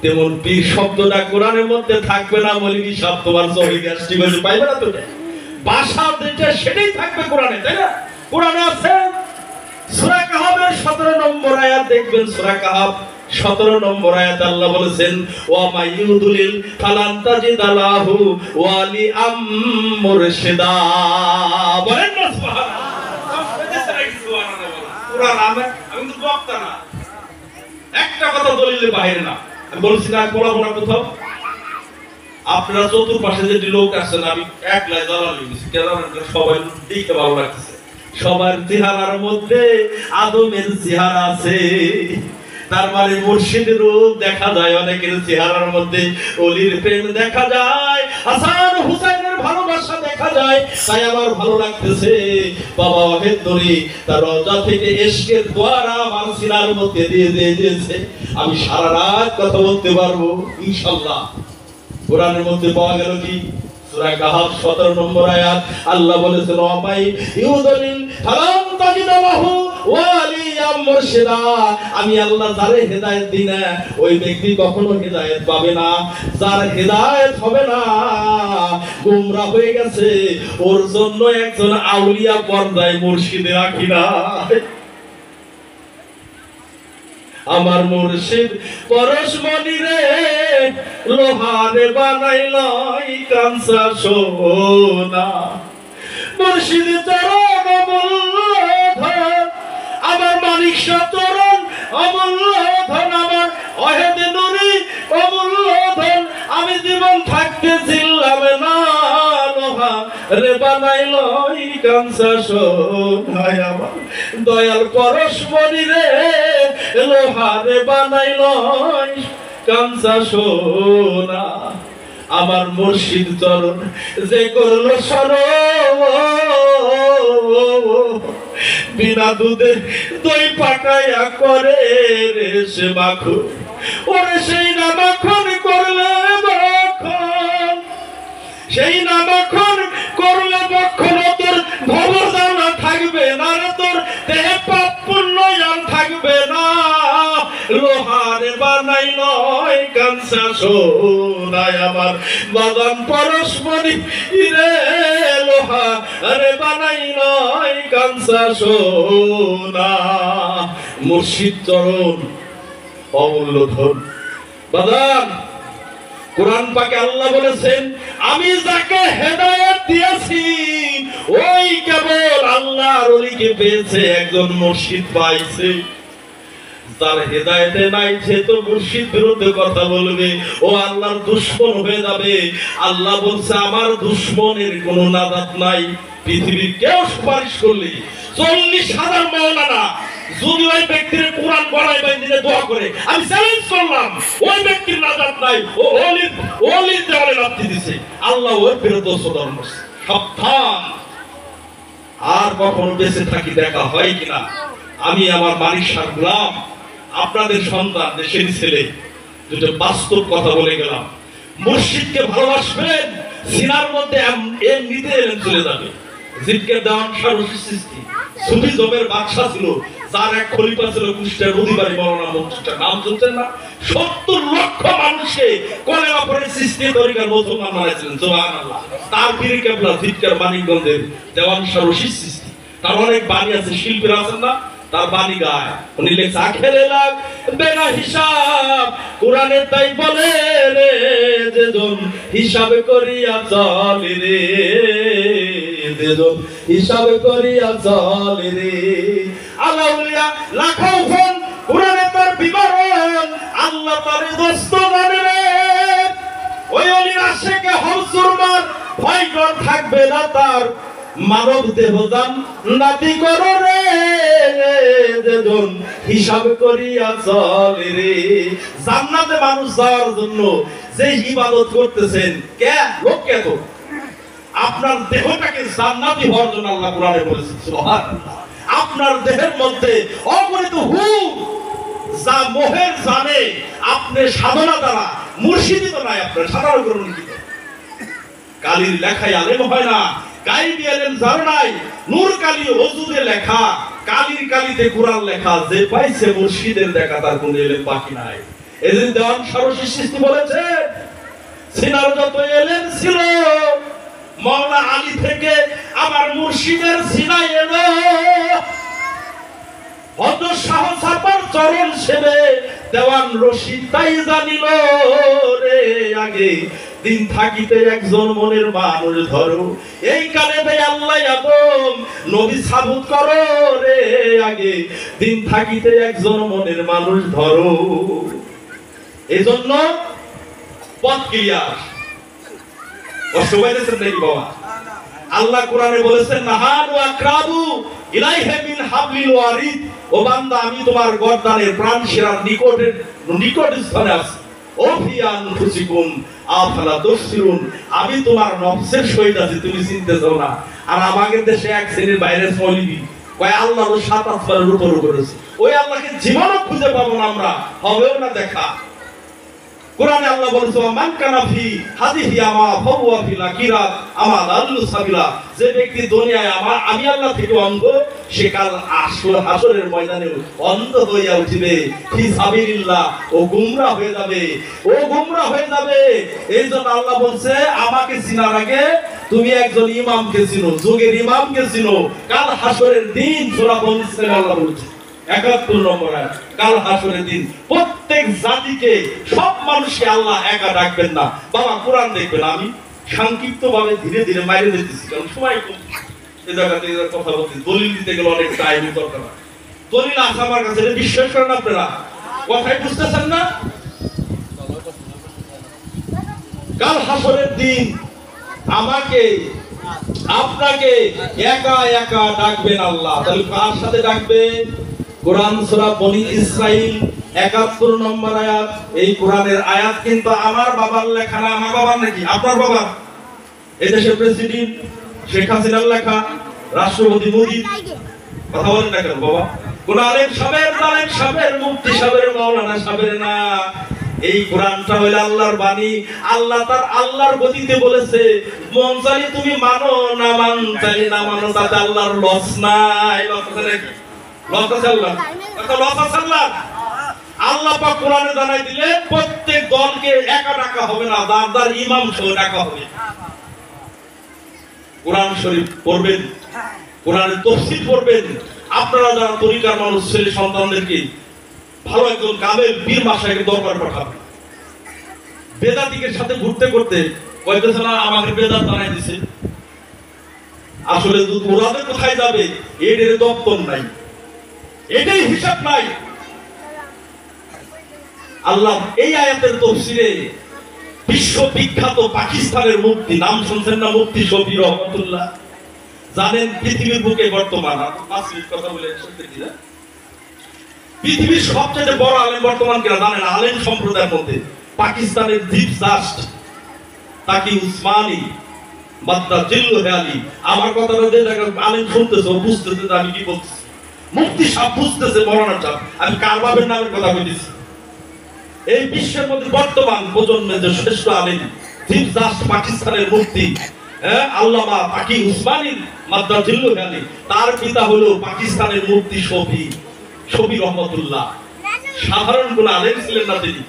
তেমন পীর শব্দটা কোরআনের মধ্যে থাকবে না। বলি কি সব তোমার চোখে আসছি বলে পাইবে না? তো ভাষা যেটা সেটাই থাকবে কোরআনে, তাই না? কোরআনে আছে সূরা কাহাফের 17 নম্বর আয়াত দেখবেন। সূরা কাহাফ 17 নম্বর আয়াত আল্লাহ বলেছেন, ওয়া মাইয়ুদুলিল ফালান তাজিদালাহু ওয়ালিআম মুরশিদা। বলেন না সুবহানাল্লাহ। কোরআন আমি তো বক্তা না, একটা কথা দলিলের বাইরে না। আমি বলছি না বলবো না কোথাও। আপনারা চতুর্পাশে যে লোক আছেন, আমি একলাই দালাল লিখেছি, কেন সবাই দেখতে ভালো লাগতেছে। সবার চেহারার মধ্যে আদমের চেহারা আছে। তার মানে মুর্শিদের রূপ দেখা যায় অনেকের চেহারার মধ্যে, অলির প্রেম দেখা যায়, হাসান হুসাইনের ভালোবাসা দেখা যায়। তাই আমার ভালো লাগতেছে বাবা ওয়াহেদ নূরী তার রওজা থেকে ইশকের ফোয়ারা আমার সিনার মধ্যে দিয়ে দিয়েছে। আমি সারা রাত কথা বলতে পারবো ইনশাআল্লাহ। কোরআনের মধ্যে পাওয়া গেল কি? সূরা কাহাফ 17 নম্বর আয়াত আল্লাহ বলেছেন, ওয়া মাই ইউদলিল ফালান তাজিদালাহু ওয়ালিয়াম মুরশিদা। আমি আল্লাহ যারে হেদায়েত দিই না, ওই ব্যক্তি কখনো হেদায়েত পাবে না। যার হেদায়েত হবে না, গোমরা হয়ে গেছে, ওর জন্য একজন আউলিয়া পর্দায় মুর্শিদে রাখি না। আমার মুর্শিদ পরশমণি রে, লোহারে বানাইল কাঁচা সোনা। মুর্শিদ চরণ অমূল্য ধন, আমার মানিক চরণ অমূল্য ধন, আমার ওয়াহেদ নূরী অমূল্য ধন। আমি জীবন থাকতে ছিলাম না, লোহা রে বানাইল কাঁচা সোনা। আমার দয়াল পরশমণি রে, লোহারে বানাইল কাঁচা সোনা। আমার মুর্শিদ চরণ যে করলো শরণ, বিনা দুধে দই পাকাইয়া করে রে সে মাখন, ওরে সেই না মাখন করলে মাখন, সেই না মাখন করলে মাখন, তোর ভবদানা থাকবে না রে, তোর দেহে পাপ পুণ্য আর থাকবে না। লোহারে বানাই নয় কাঞ্চা সোনায় আমার বাগান পরশমণি রে, লোহা আরে বানাই নয় কাঞ্চা সোনা। মুর্শিদ চরণ অমূল্য ধন। বাদান কোরআন পাকে আল্লাহ বলেছেন, আমি যাকে হেদায়েত দিয়েছি ওই কেবল আল্লাহর ওলিকে পেয়েছে, একজন মুর্শিদ পাইছে। তার হেদায়েতে নাই সে তো মুর্শিদ বিরুদ্ধে কথা বলবে, ও আল্লাহর দুশমন হয়ে যাবে। আল্লাহ বলছে আমার দুশমনের কোনো নাজাত নাই। পৃথিবীর কেউ সুপারিশ করলে 40,000 মাওলানা যদি ওই ব্যক্তির কোরআন পড়ায় বাইরে দোয়া করে, আমি চ্যালেঞ্জ করলাম ওই ব্যক্তির নাজাত নাই, ও ওলির দেওয়ালে লাথি দিছে, আল্লাহ ওর বিরুদ্ধে সদর্ম। সাবধান, আর কখনো বেঁচে থাকি দেখা হয় কিনা। আমি আমার মালিক শাহ গোলাম, আপনাদের সন্তান, দেশের ছেলে, দুটো বাস্তব কথা বলে গেলাম। মুর্শিদকে ভালোবাসবেন, সিনার মধ্যে এমনিতে এলেন চলে যাবে। জিজ্ঞের দেওয়ান সারসী সৃষ্টি, সুফি জমের বাদশা ছিল, যার এক খলিফা ছিল কুষ্টিয়ার অধিবারী মৌলানা মুর্শিদের নাম শুনছেন না? 70 লক্ষ মানুষকে কলেমা পড়ে সৃষ্টি তরিকার মুসলমান বানাইছিলেন, সুবহানাল্লাহ। তার পীর কেবলা জিজ্ঞের মানিকগঞ্জের দেওয়ান সারসী সৃষ্টি, তার অনেক বাণী আছে, শিল্পীরা আছেন না, তার বাণী গায়। উনি লেখছে আখেরে লাগ বেনা হিসাব, কোরআনে তাই বলে রে, যেজন হিসাব করিয়া চলে রে, যেজন হিসাব করিয়া চলে রে। আলাউলিয়া লাখো ফোন, কোরআনে তার বিবরণ, আল্লাহ তার দোস্ত মানে রে। ওই অলির আশেকে হরসুরমার ভয় ডর থাকবে না তার, মানব দেহ দান নাতি করো রে, যেজন হিসাব করিয়া চলে রে। জান্নাতে মানুষ যাওয়ার জন্য যে ইবাদত করতেছেন, কে লোক কে তো আপনার দেহটাকে জান্নাতি হওয়ার জন্য আল্লাহ কোরআনে বলেছেন, সুবহানাল্লাহ। আপনার দেহের মধ্যে অগণিত হুর যা মোহের জানে, আপনি সাধনা দ্বারা মুর্শিদিত নাই, আপনার সাধারণ গ্রহণ কি কালির লেখায় আলেম হয় না, গাইবি আলেম যার নাই। নূর কালি ওজুদে লেখা, কালির কালিতে কোরআন লেখা, যে পাইছে মুর্শিদের দেখা তার কোনো এলেম বাকি নাই। এদিন দেওয়ান সারসী সৃষ্টি বলেছে, সিনার যত এলেম ছিল মাওলা আলী থেকে আমার মুর্শিদের সিনাই এলো, অত শাহ ছাপার চরণ সেবে দেওয়ান রশিদ তাই জানিল রে। আগে দিন থাকিতে একজন মনের মানুষ ধরো, এই কালে ভাই আল্লাহ আদম নবী সাবুত করো রে। আগে দিন থাকিতে একজন মনের মানুষ ধরো, এই জন্য পথ ক্লিয়ার। অসুবিধা নেই বাবা। আল্লাহ কোরআনে বলেছেন, নাহানু আকরাবু ইলাইহি মিন হাবলিল ওয়ারিদ, ও বান্দা আমি তোমার গর্দানের প্রাণ শিরার নিকট স্থানে আছি। ও ফি আনফুসিকুম আফালা তুবসিরুন, আমি তোমার নফসের সহিত আছি, তুমি চিনতেছো না। আর আমাদের দেশে এক শ্রেণীর বাইরের মৌলবি কয় আল্লাহর 7 আসমানের উপর করেছে, ওই আল্লাহকে জীবনও খুঁজে পাবো না আমরা, হবেও না দেখা। কোরআনে আল্লাহ বলেছে, মান কানা ফি হাদিহি আমা ফাহুয়া ফিল আখিরাত আমা দাল্লু সাবিলা, যে ব্যক্তি দুনিয়ায় আমি আল্লাহ থেকে অন্ধ, সে কাল হাসরের ময়দানে অন্ধ হইয়া উঠিবে। ফি সাবিলিল্লাহ, ও গুমরা হয়ে যাবে, ও গুমরা হয়ে যাবে। এইজন্য আল্লাহ বলছে, আমাকে চিনার আগে তুমি একজন ইমামকে চিনো, যুগের ইমামকে চিনো। কাল হাসরের দিন সূরা বনী ইসরাঈল আল্লাহ বলছে 71 নম্বর আয়াত, কাল হাসরের দিন প্রত্যেক জাতিকে, সব মানুষকে আল্লাহ একা ডাকবেন না। বাবা কোরআন দেখবেন, আমি সংক্ষিপ্ত ভাবে ধীরে ধীরে মাইরে দিতেছি, কারণ সময় কম। এই জায়গাতে কথা বলতে দলিল দিতে গেলে অনেক টাইম দরকার। দলিল আছে আমার কাছে, এটা বিশ্বাস করেন আপনারা, কথাই বুঝতেছেন না? কাল হাসরের দিন আমাকে আপনাকে একা একা ডাকবেন আল্লাহ। তাহলে কার সাথে ডাকবেন? কোরআন সূরা বনী ইসরাঈল 71 নম্বর আয়াত। এই কোরআনের আয়াত কিন্তু আমার বাবার লেখা না, আমার বাবার নাকি আপনার বাবা। এই দেশের প্রেসিডেন্ট শেখ হাসিনার লেখা, রাষ্ট্রপতি মোদী, কথা বলেন না কেন বাবা? কোন আলেম সাহেবের মুফতি সাহেবের মাওলানা সাহেবের না, এই কোরআনটা হলো আল্লাহর বাণী। আল্লাহ তার আল্লাহর গতিতে বলেছে, মন চাইলে তুমি মানো, না মান চাইলে না মানো, তাতে আল্লাহর লস নাই। লস আছে নাকি? লস আছে আল্লাহ? কথা লস আছে আল্লাহ? আল্লাহ পাক কোরআনে জানাই দিলে প্রত্যেক দলকে একা ডাকা হবে না, দার ইমাম সহ ডাকা হবে। কোরআন শরীফ পড়বেন, কোরআনের তাফসীর পড়বেন। আপনারা যারা তরিকার মানুষ, ছেলে সন্তানদেরকে ভালো একজন কামেল পীর মাশায়েখের দরবার পাঠাবেন। বেদাতিকের সাথে ঘুরতে করতে কইতেছে না আমাকে বেদাত বানাই দিছে। আসলে ওরাদের কোথায় যাবে এর দপ্তর নাই, এটাই হিসাব নাই। আল্লাহ এই আয়াতের তাফসীরে বিশ্ববিখ্যাত পাকিস্তানের মুফতি, নাম শুনছেন না? মুফতি শফি রহমাতুল্লাহ। জানেন পৃথিবীর বুকে বর্তমান, পাঁচ মিনিট কথা বলে শুনতে দিন, পৃথিবীর সবচেয়ে বড় আলেম বর্তমান কিনা জানেন? আলেম সম্প্রদায়ের মধ্যে পাকিস্তানের চিফ জাস্টিস তাকি উসমানী মাদ্দা জিল্লু হেয়ালি। আমার কথাটা যে আলেম শুনতেছে ও বুঝতেছে আমি কি বলছি, মুফতি সাহেব বুঝতেছে, মৌলানা সাহেব আমি কার বাপের নামের কথা বলতেছি। এই বিশ্বের মধ্যে বর্তমান প্রজন্মের যে শ্রেষ্ঠ আলেম চিফ জাস্টিস পাকিস্তানের মুফতি আল্লামা তাকি উসমানী মাদ্দা জিল্লু হেয়ালি, তার পিতা হলো পাকিস্তানের মুফতি শফি রহমাতুল্লাহ। সাধারণ কোন আলেম ছিলেন না তিনি,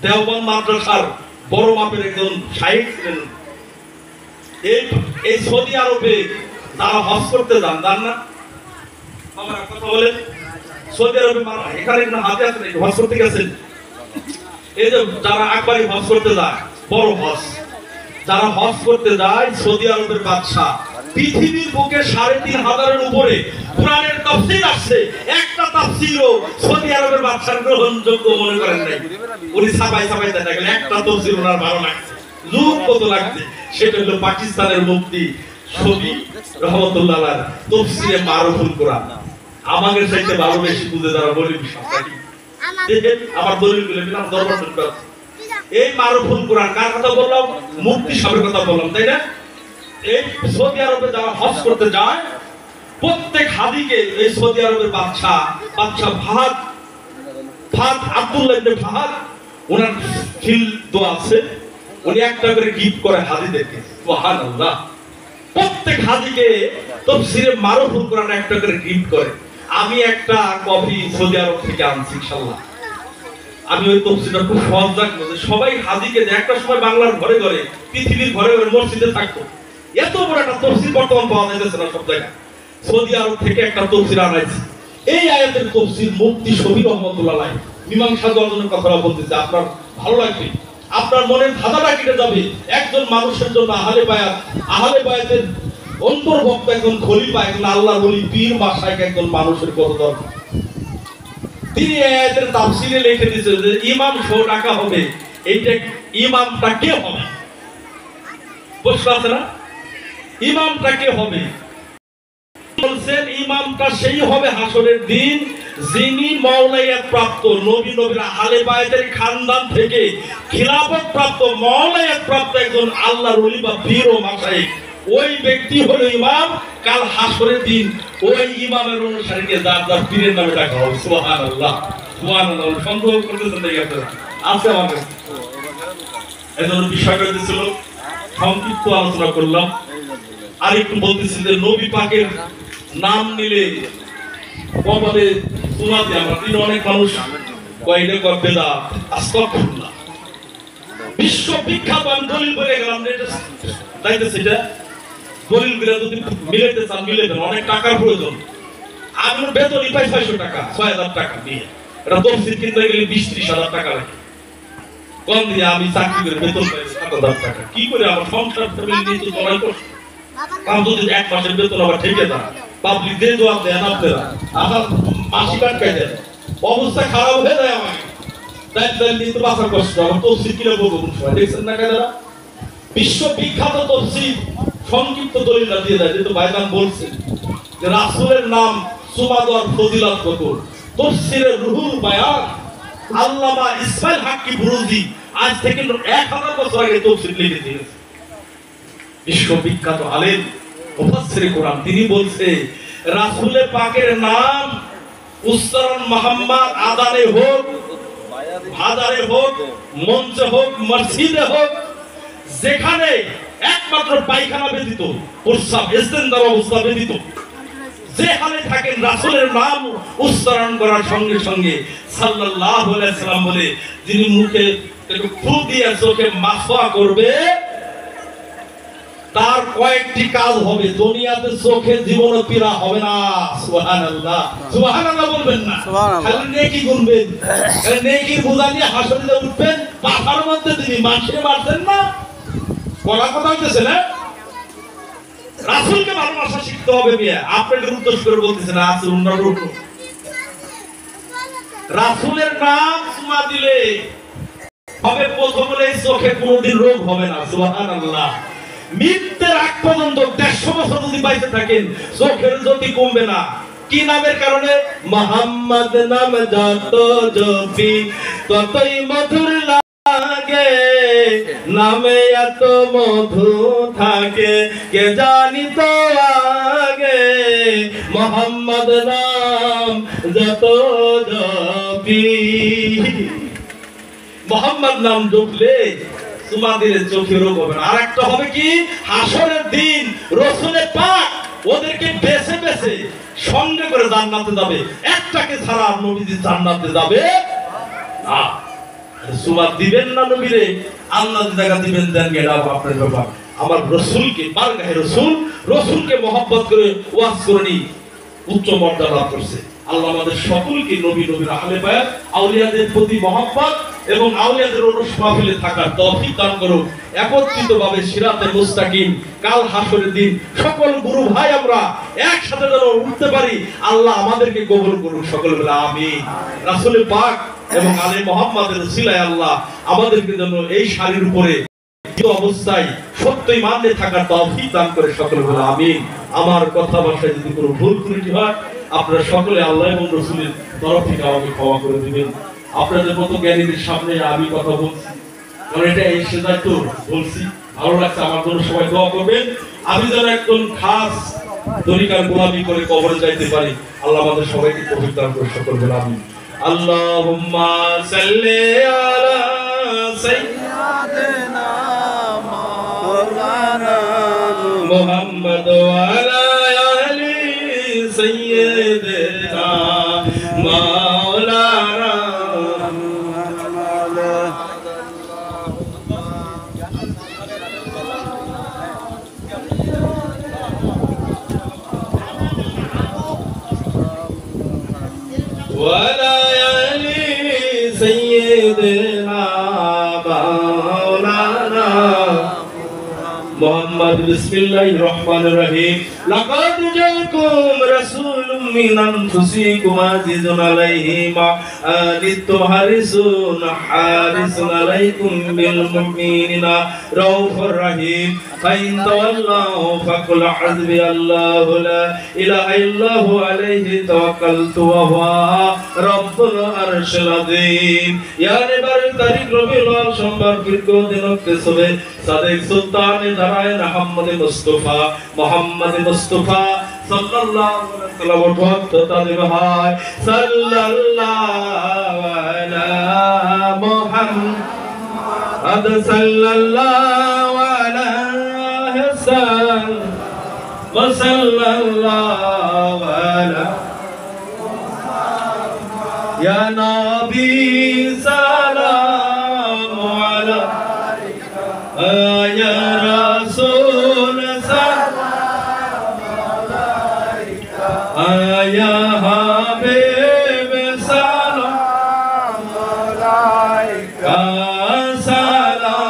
দেওবন্দ মাদ্রাসার বড় মাপের একজন শাইখ ছিলেন। এই সৌদি আরবে যারা হজ করতে যান না আমরা কথা বলেন, সৌদি আরবে এখানে হাতে আছে নাকি হজ করতে গেছেন? এই যে যারা আকবরী হজ করতে যায়, বড় হজ যারা হজ করতে যায়, সৌদি আরবের বাদশা পৃথিবীর বুকে ৩৫০০-এর উপরে কোরআনের তাফসীর আসছে, একটা তাফসীরও সৌদি আরবের বাদশার গ্রহণযোগ্য মনে করেন নাই। উনি ছাপাই দেখা গেল একটা তাফসীর ওনার ভালো লাগছে, যুগ কত লাগছে। সেটা হলো পাকিস্তানের মুফতি শফি রহমাতুল্লাহ আলাইহি তাফসীরে মারুফুল কোরআন। আমাদের চাইতে ভালো বেশি বুঝে যারা বলি বিশ্বাস করি। দেখেন আমার দলিলগুলো বিনা দরবার শুনতে আছে। এই মারুফুল কোরআন কার কথা বললাম? মুফতি সাহেবের কথা বললাম, তাই না? এই সৌদি আরবে যারা হজ করতে যায়, প্রত্যেক হাদিকে এই সৌদি আরবের বাদশা ফাহাদ আব্দুল্লাহ ইবনে ফাহাদ, ওনার ফিল দোয়া আছে, উনি একটা করে গিফট করে হাদিদেরকে। সুবহানাল্লাহ। প্রত্যেক হাদিকে তাফসীরে মারুফুল কোরআন একটা করে গিফট করে। আমি একটা কপি সৌদি আরব থেকে আনছি ইনশাআল্লাহ। আমি ওই তফসিলটা খুব সহজ রাখবো যে সবাই হাদিকে একটা সময় বাংলার ঘরে ঘরে, পৃথিবীর ঘরে ঘরে মসজিদে থাকতো। এত বড় একটা তফসিল বর্তমান পাওয়া যাচ্ছে না সব জায়গায়। সৌদি আরব থেকে একটা তফসিল আনাইছে। এই আয়াতের তফসিল মুফতি শফি রহমাতুল্লাহ আলাইহি মীমাংসা দর্শনের কথা বলতেছে। আপনার ভালো লাগবে, আপনার মনের ধাঁধাটা কেটে যাবে। একজন মানুষের জন্য আহলে বায়াতের অন্তর্ভুক্ত একজন খলিফা, একজন আল্লাহর ওলি পীর মাশায়েখ একজন মানুষের কত দরকার। তিনি আয়াতের তাফসীরে লিখে দিয়েছেন যে ইমাম সহ ডাকা হবে। এইটা ইমামটা কে হবে? প্রশ্ন আছে না? ইমামটা কে হবে? বলছেন ইমামটা সেই হবে হাসরের দিন যিনি মাওলায়াত প্রাপ্ত, নবীর আহলে বায়াতের খানদান থেকে খিলাফত প্রাপ্ত, মাওলায়াত প্রাপ্ত একজন আল্লাহর ওলি বা পীর ও মাশায়েখ। ওই ব্যক্তি হলো ইমাম। কাল হাসরের দিন ওই ইমামের অনুসারীকে যার পীরের নামে ডাকা হবে। সুবহানাল্লাহ, সুবহানাল্লাহ। সন্দেহ করতেছেন নাকি আপনারা? আছে আমাদের এজন্য বিষয়টা ছিল সংক্ষিপ্ত আলোচনা করলাম। আর একটু বলতেছি যে নবী পাকের নাম নিলে কপালে শোনাতে আমরা তিনি অনেক মানুষ কয়টা করবে না আস্তাগফিরুল্লাহ। বিশ্ববিখ্যাত আমি দলিল বলে গেলাম, তাইতে সেটা দলিল গুলা যদি মিলাইতে চান মিলাইবেন, অনেক টাকার প্রয়োজন। আমি বেতনই পাই ৬০০ টাকা, ৬০০০ টাকা দিয়ে এটা তফসিল কিনতে গেলে ২০-৩০ হাজার টাকা লাগে। কম দিয়ে আমি চাকরি করে বেতন পাই ৭০০০ টাকা। কি করে আমার সংসার ফ্যামিলি নিয়ে তো চলাই করছে? কারণ যদি এক মাসের বেতন আবার ঠেকে দেয়, পাবলিক দিয়ে জবাব দেন আপনারা, আমার মাসিক আটকাই দেন, অবস্থা খারাপ হয়ে যায়। আমাকে তাই নিতে বাঁচার কষ্ট। আমার তফসিল কিনে বলবো কোন সময় দেখছেন না কেন? বিশ্ববিখ্যাত তফসিল সংক্ষিপ্ত দলিলটা দিয়ে দেয়। যেহেতু ভাইজান বলছেন যে রাসূলের নাম সুবাদ আর ফজিলত কত, তফসিরের রুহুল বায়ান আল্লামা ইসমাইল হাক্কি বুরুজি আজ থেকে ১০০০ বছর আগে তফসিল লিখে দিয়েছেন। বিশ্ববিখ্যাত আলেম মুফাসসির কোরআন। তিনি বলছে রাসূলে পাকের নাম উচ্চারণ মোহাম্মদ আদানে হোক, হাজারে হোক, মঞ্চে হোক, মসজিদে হোক, যেখানে একমাত্র পায়খানা ব্যতীত, প্রস্রাব ইস্তেঞ্জার অবস্থা ব্যতীত যেখানে থাকেন রাসূলের নাম উচ্চারণ করার সঙ্গে সঙ্গে সাল্লাল্লাহু আলাইহি সাল্লাম বলে যিনি মুখে একটু ফু দিয়ে চোখে মাসওয়া করবে তার কয়েকটি কাজ হবে, দুনিয়াতে চোখে জীবন পীড়া হবে না। সুবহানাল্লাহ, সুবহানাল্লাহ বলবেন না, খালি নেকি গুনবেন, নেকির বোঝা নিয়ে হাসরে উঠবেন, পাখার মধ্যে তিনি মানুষে মারতেন না, বলা কথা হইতেছে না। রাসূলকে ভালোবাসা শিখতে হবে মিয়া, আপনাকে উদ্দেশ্য করে বলতেছেন রাসূল নরূপ। রাসূলের নাম চুমা দিলে হবে প্রথম হলে চোখে কোনোদিন রোগ হবে না। সুবহানাল্লাহ। মৃত্যুর আগ পর্যন্ত 150 বছর যদি বাইতে থাকেন চোখের জ্যোতি কমবে না। কি নামের কারণে? মুহাম্মদ নাম যত জপি ততই মধুর লাগে, নামে এত মধু থাকে কে জানি তো আগে, মুহাম্মদ নাম যত জপি। মুহাম্মদ নাম জপলে তোমাদের চোখে রোগ হবে না। আর একটা হবে কি, হাসরের দিন রাসূলে পাক ওদেরকে বেছে বেছে সঙ্গে করে জান্নাতে যাবে, একটাকে ছাড়া নবীজি জান্নাতে যাবে না। সুবাদ দিবেন না নবীরে, আল্লাহ জায়গা দিবেন দেন, এটা আপনার ব্যাপার। আমার রাসূলকে বারগাহে রাসূল, রাসূলকে মহব্বত করে ওয়াজ করে উচ্চ মর্যাদা লাভ করছে। আল্লাহ আমাদের সকলকে নবী নবীর আহলে বায়াত আউলিয়াদের প্রতি মহব্বত এবং আউলিয়াদের ওরস মাহফিলে থাকার তৌফিক দান করুন। একত্রিতভাবে সিরাতে মুস্তাকিম কাল হাসরের দিন সকল গুরু ভাই আমরা একসাথে যেন উঠতে পারি, আল্লাহ আমাদেরকে কবুল করুন, সকলে বলে আমিন। রাসূল পাক এবং আলে মুহাম্মাদের উসিলায় আল্লাহ আমাদেরকে যেন এই শাড়ির উপরে অবস্থায় সত্যই মানতে থাকার তৌফিক দান করে, সকলে বলে আমিন। আমার কথা ভাষায় যদি কোনো ভুল ত্রুটি হয় আপনারা সকলে আল্লাহ এবং রাসূলের তরফ থেকে আমাকে ক্ষমা করে দিবেন। আপনাদের মতো জ্ঞানীদের সামনে আমি কথা বলছি, কারণ এটা এই সেটা তো বলছি, ভালো লাগছে। আমার জন্য সবাই দোয়া করবেন, আমি যেন একজন খাস তরিকার গোলামি করে কবরে যাইতে পারি। আল্লাহ আমাদের সবাইকে তৌফিক দান করে, সকল বলে আমিন। আল্লাহুম্মা সাল্লি আলা সাইয়্যিদিনা মাওলানা মুহাম্মদ ওয়া আলা আলি সাইয়্যিদিনা মাওলানা। وعلى آل سيدنا مولانا محمد بسم الله الرحمن الرحيم لقد جاءكم رسول من أنفسكم عزيز عليه ما عنتم حريص عليكم بالمؤمنين رؤوف رحيم فإن تولوا فقل حسبي الله لا إله إلا هو عليه توكلت وهو رب العرش العظيم। यानी बार तारीख रबीउल अव्वल सोमवार फिर को दिनों के सुबह सादिक सुल्तान दराए मोहम्मद मुस्तफा सल्लल्लाहु अलैहि वसल्लम तो तालिबाय सल्लल्लाहु अलैहि मुहम्मद सल्लल्लाहु अलैहि वसल्लम सल्लल्लाहु अलैहि या नबी सलाम अलैका या रसूल सलाम अलैका या हबीब सलाम अलैका सलामुल्लाह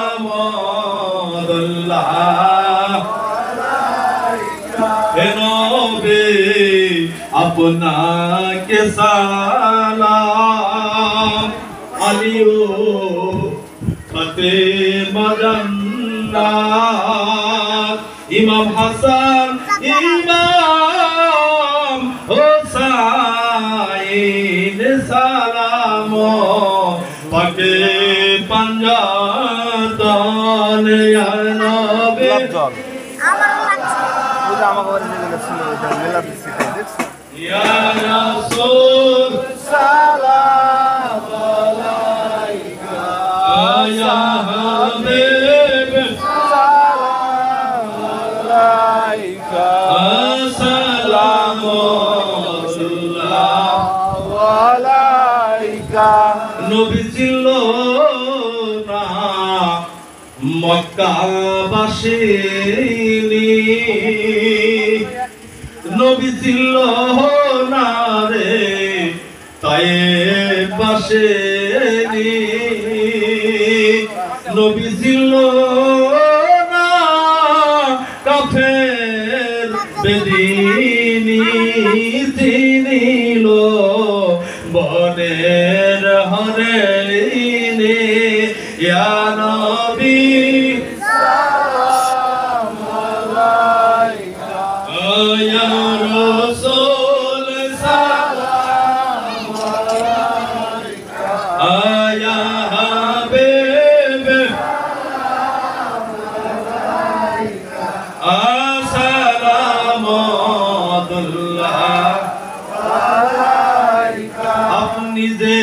अलैका हे नबी अपना के सलाम अलियो फते मजन्नत इमाम हसन इमाम हुसैन सलाम पके पंजातन या नबी আমার লাগছে ওটা আমাকে বলে দিল ছিল ওটা মেলা দিচ্ছে ইয়া রাসূল সালাম আলাইকা ইয়া হাবিব সালাম আলাইকা সালামুল্লাহ আলাইকা নবী ছিল না মক্কাবাসী নবী ছিল না রে তায়েফবাসী নবী ছিল না কাফের বেদিনী চিনিল বনের হরিণী ইয়া নবী সালাম আলাইকা ইয়া রাসূল সালাম আলাইকা ইয়া হাবিব আসসালামুল্লাহ আলাইকা আপনি যে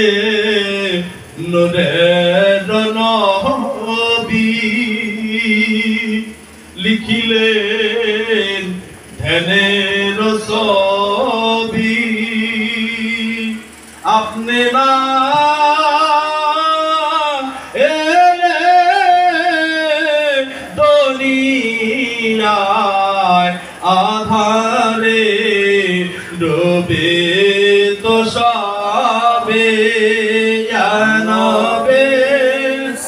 নূরের নবী লিখিলেন ধ্যানের ছবি আপনি না এলে দুনিয়ায় আধারে ডুবে তো সবে জানবে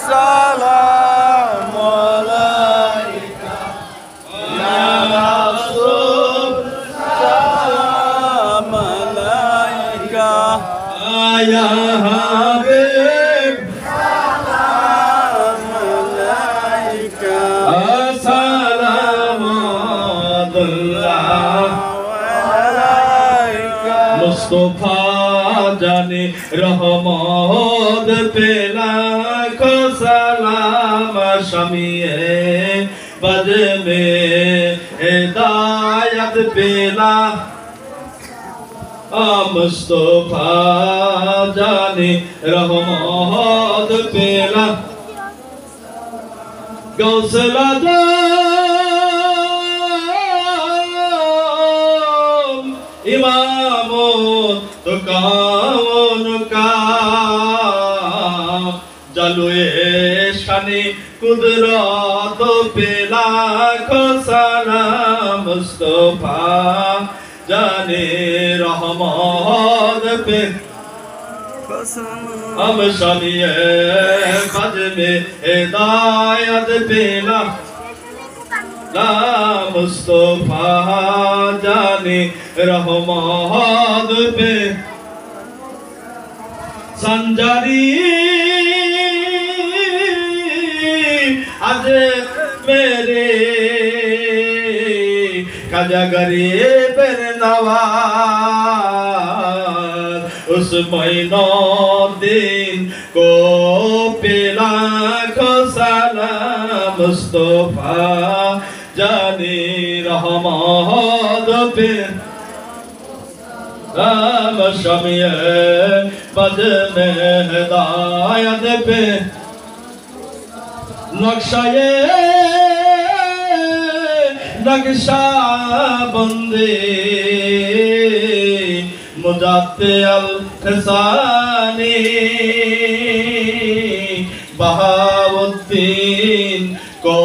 সালাম আলাইকা ইয়া রাসূল সালাম আলাইকা ইয়া হাবিব সালাম আলাইকা আসসালামুল্লাহ আলাইকা মুস্তফা জানে রহমত পেলা কো সালাম শামিয়ে বজ মে হিদায়ত পেলা মুস্তফা জানে রহমত পেলা গৌসলা इमाम तो कौन का जलवे शानी कुदरत पे लाखों सलाम मुस्तफा जाने रहमत पे हम शमीए बज में हिदायत पे ला मुस्तफा जाने रहमत पे संजारी आज मेरे खाजा गरीब नवाज उस महीनों दिन को पिला को सलाम मुस्तफा जाने रहमत पे राम शमीए बज में हिदायत पे नक्शाए नक्शा बंदे मुजाते अल फसानी बहाउद्दीन को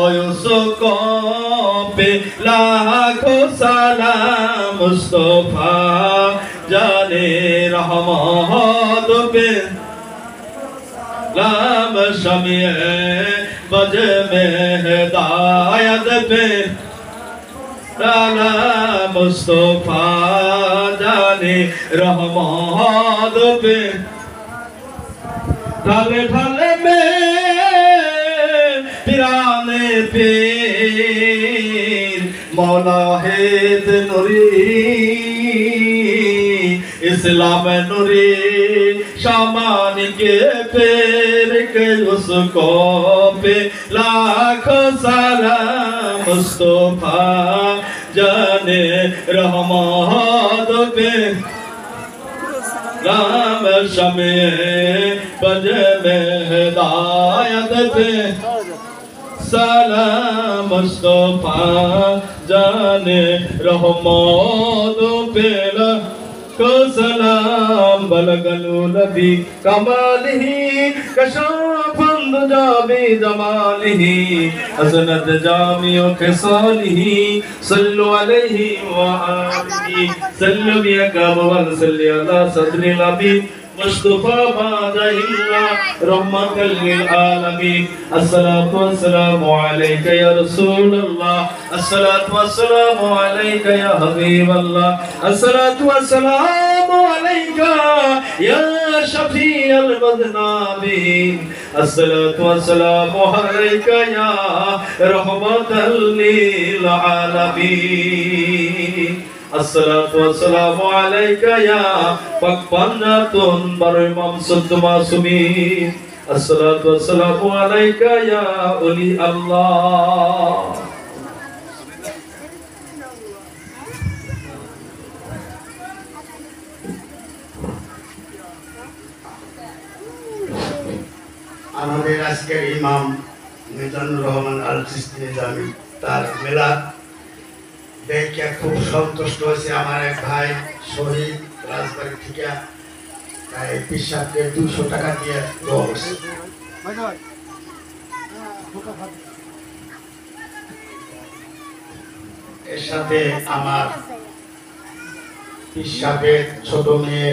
पे लाखों सलाम मुस्तफा जाने रहमत पे लाम शमीए बज में हिदायत पे लाला मुस्तफा जाने रहमत पे ढाले ढाले में पिराने पे मौला हेद नूरी इस्लाम नूरी शामान के पैर के उसको पे लाख सलाम मुस्तफा जाने रहमत पे राम शमे बज में हिदायत पे सलाम मुस्तफा जाने रहमत पे को सलाम बलगलु नबी कमालिही कशाफंद जाबी जमालिही हसनत जामियो खसालिही सल्लु अलैहि व आलिही सल्लु बिका व सल्ली अला सदरी नबी मुस्तफा बादइल्ला रहमतल लिल आलमीन अस्सलातु वस्सलामु अलैका या रसूलल्लाह अस्सलातु वस्सलामु अलैका या हबीबल्लाह अस्सलातु वस्सलामु अलैका या शफीअल मुज़नबीन अस्सलातु वस्सलामु अलैका या रहमतल लिल आलमीन अस्सलातु वस्सलामु अलैका या पकपन्नतुन बरमम सुद्द मासूमीन अस्सलातु वस्सलामु अलैका या उली अल्लाह আমাদের আজকের ইমাম মিজানুর রহমান আল চিশতি নিজামী তার মিলাদ দেখে খুব সন্তুষ্ট হয়েছে আমার এক ভাই শহীদ রাজবাড়ি থেকে তাই পিসাবকে 200 টাকা দিয়ে দেওয়া হয়েছে এর সাথে আমার পিসাবের ছোট মেয়ে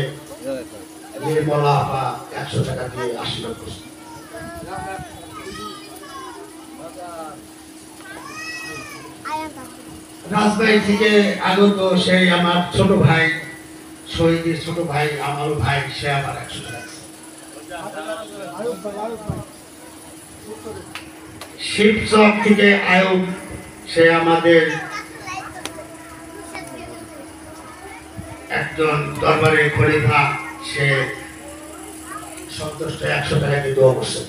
নির্মলা আপা 100 টাকা দিয়ে আশীর্বাদ করছে রাজবাড়ি থেকে আগত সেই আমার ছোট ভাই শহীদের ছোট ভাই আমারও ভাই সে আমার 100 টাকা শিবচক থেকে আয়ুব সে আমাদের একজন দরবারের খলিফা সে সন্তুষ্ট 100 টাকা দিয়ে দেওয়া করছে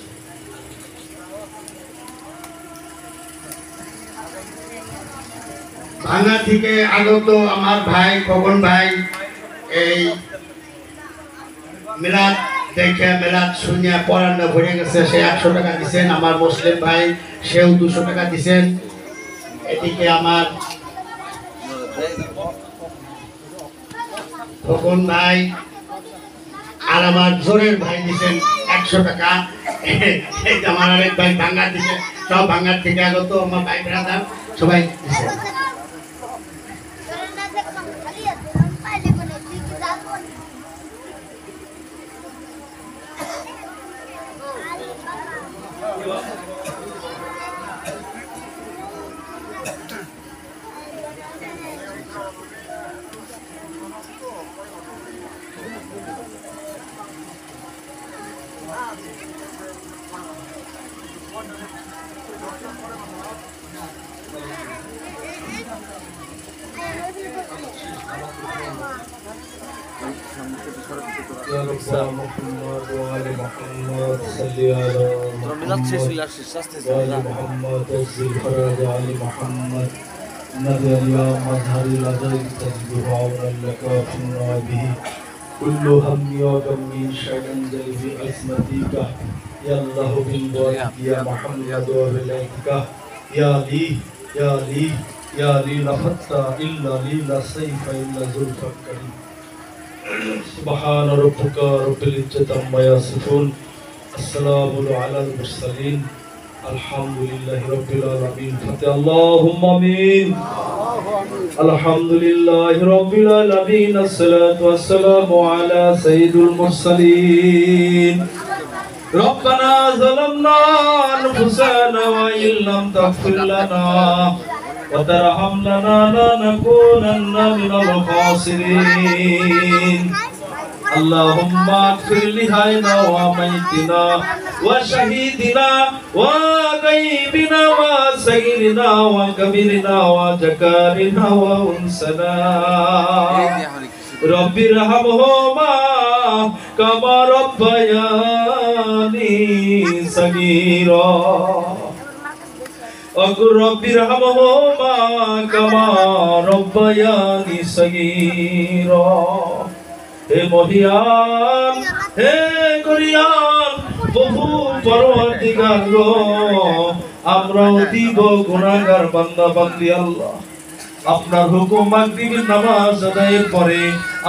ভাঙা থেকে আগত আমার ভাই খগন ভাই এই মিলাদ দেখে মিলাদ শুনিয়া পড়ানো ভরে গেছে সে 100 টাকা দিবেন আমার মুসলিম ভাই সেও 200 টাকা দিবেন এদিকে আমার খগন ভাই আর আমার জোরের ভাই দিবেন 100 টাকা এই আমার আরেক ভাই ভাঙা দিবেন সব ভাঙার থেকে আগত আমার ভাই ব্রাদার সবাই দিবেন كل هم يوم من شيء انزل في عصمتك يا الله بالبركة يا محمد وبلادك يا لي يا لي يا لي لفت إلا لي لا سيف إلا زلفك كريم سبحان ربك رب العزة عما يصفون السلام على المرسلين الحمد لله رب العالمين فتح اللهم آمين الحمد لله رب العالمين الصلاة والسلام على سيد المرسلين ربنا ظلمنا أنفسنا وإن لم تغفر لنا وترحمنا لنكونن من الخاسرين اللهم اغفر لحينا وميتنا وشهيدنا وغيبنا وصغيرنا وكبيرنا وذكرنا وانثانا رب ارحمهما كما ربياني صغيرا وقل رب ارحمهما كما ربياني صغيرا হে মহিয়ান হে গরিয়ান প্রভু পরওয়ারদিগার গো আমরা অতীব গুনাহগার বান্দা বান্দি আল্লাহ আপনার হুকুম মাগরিবের নামাজ আদায়ের পরে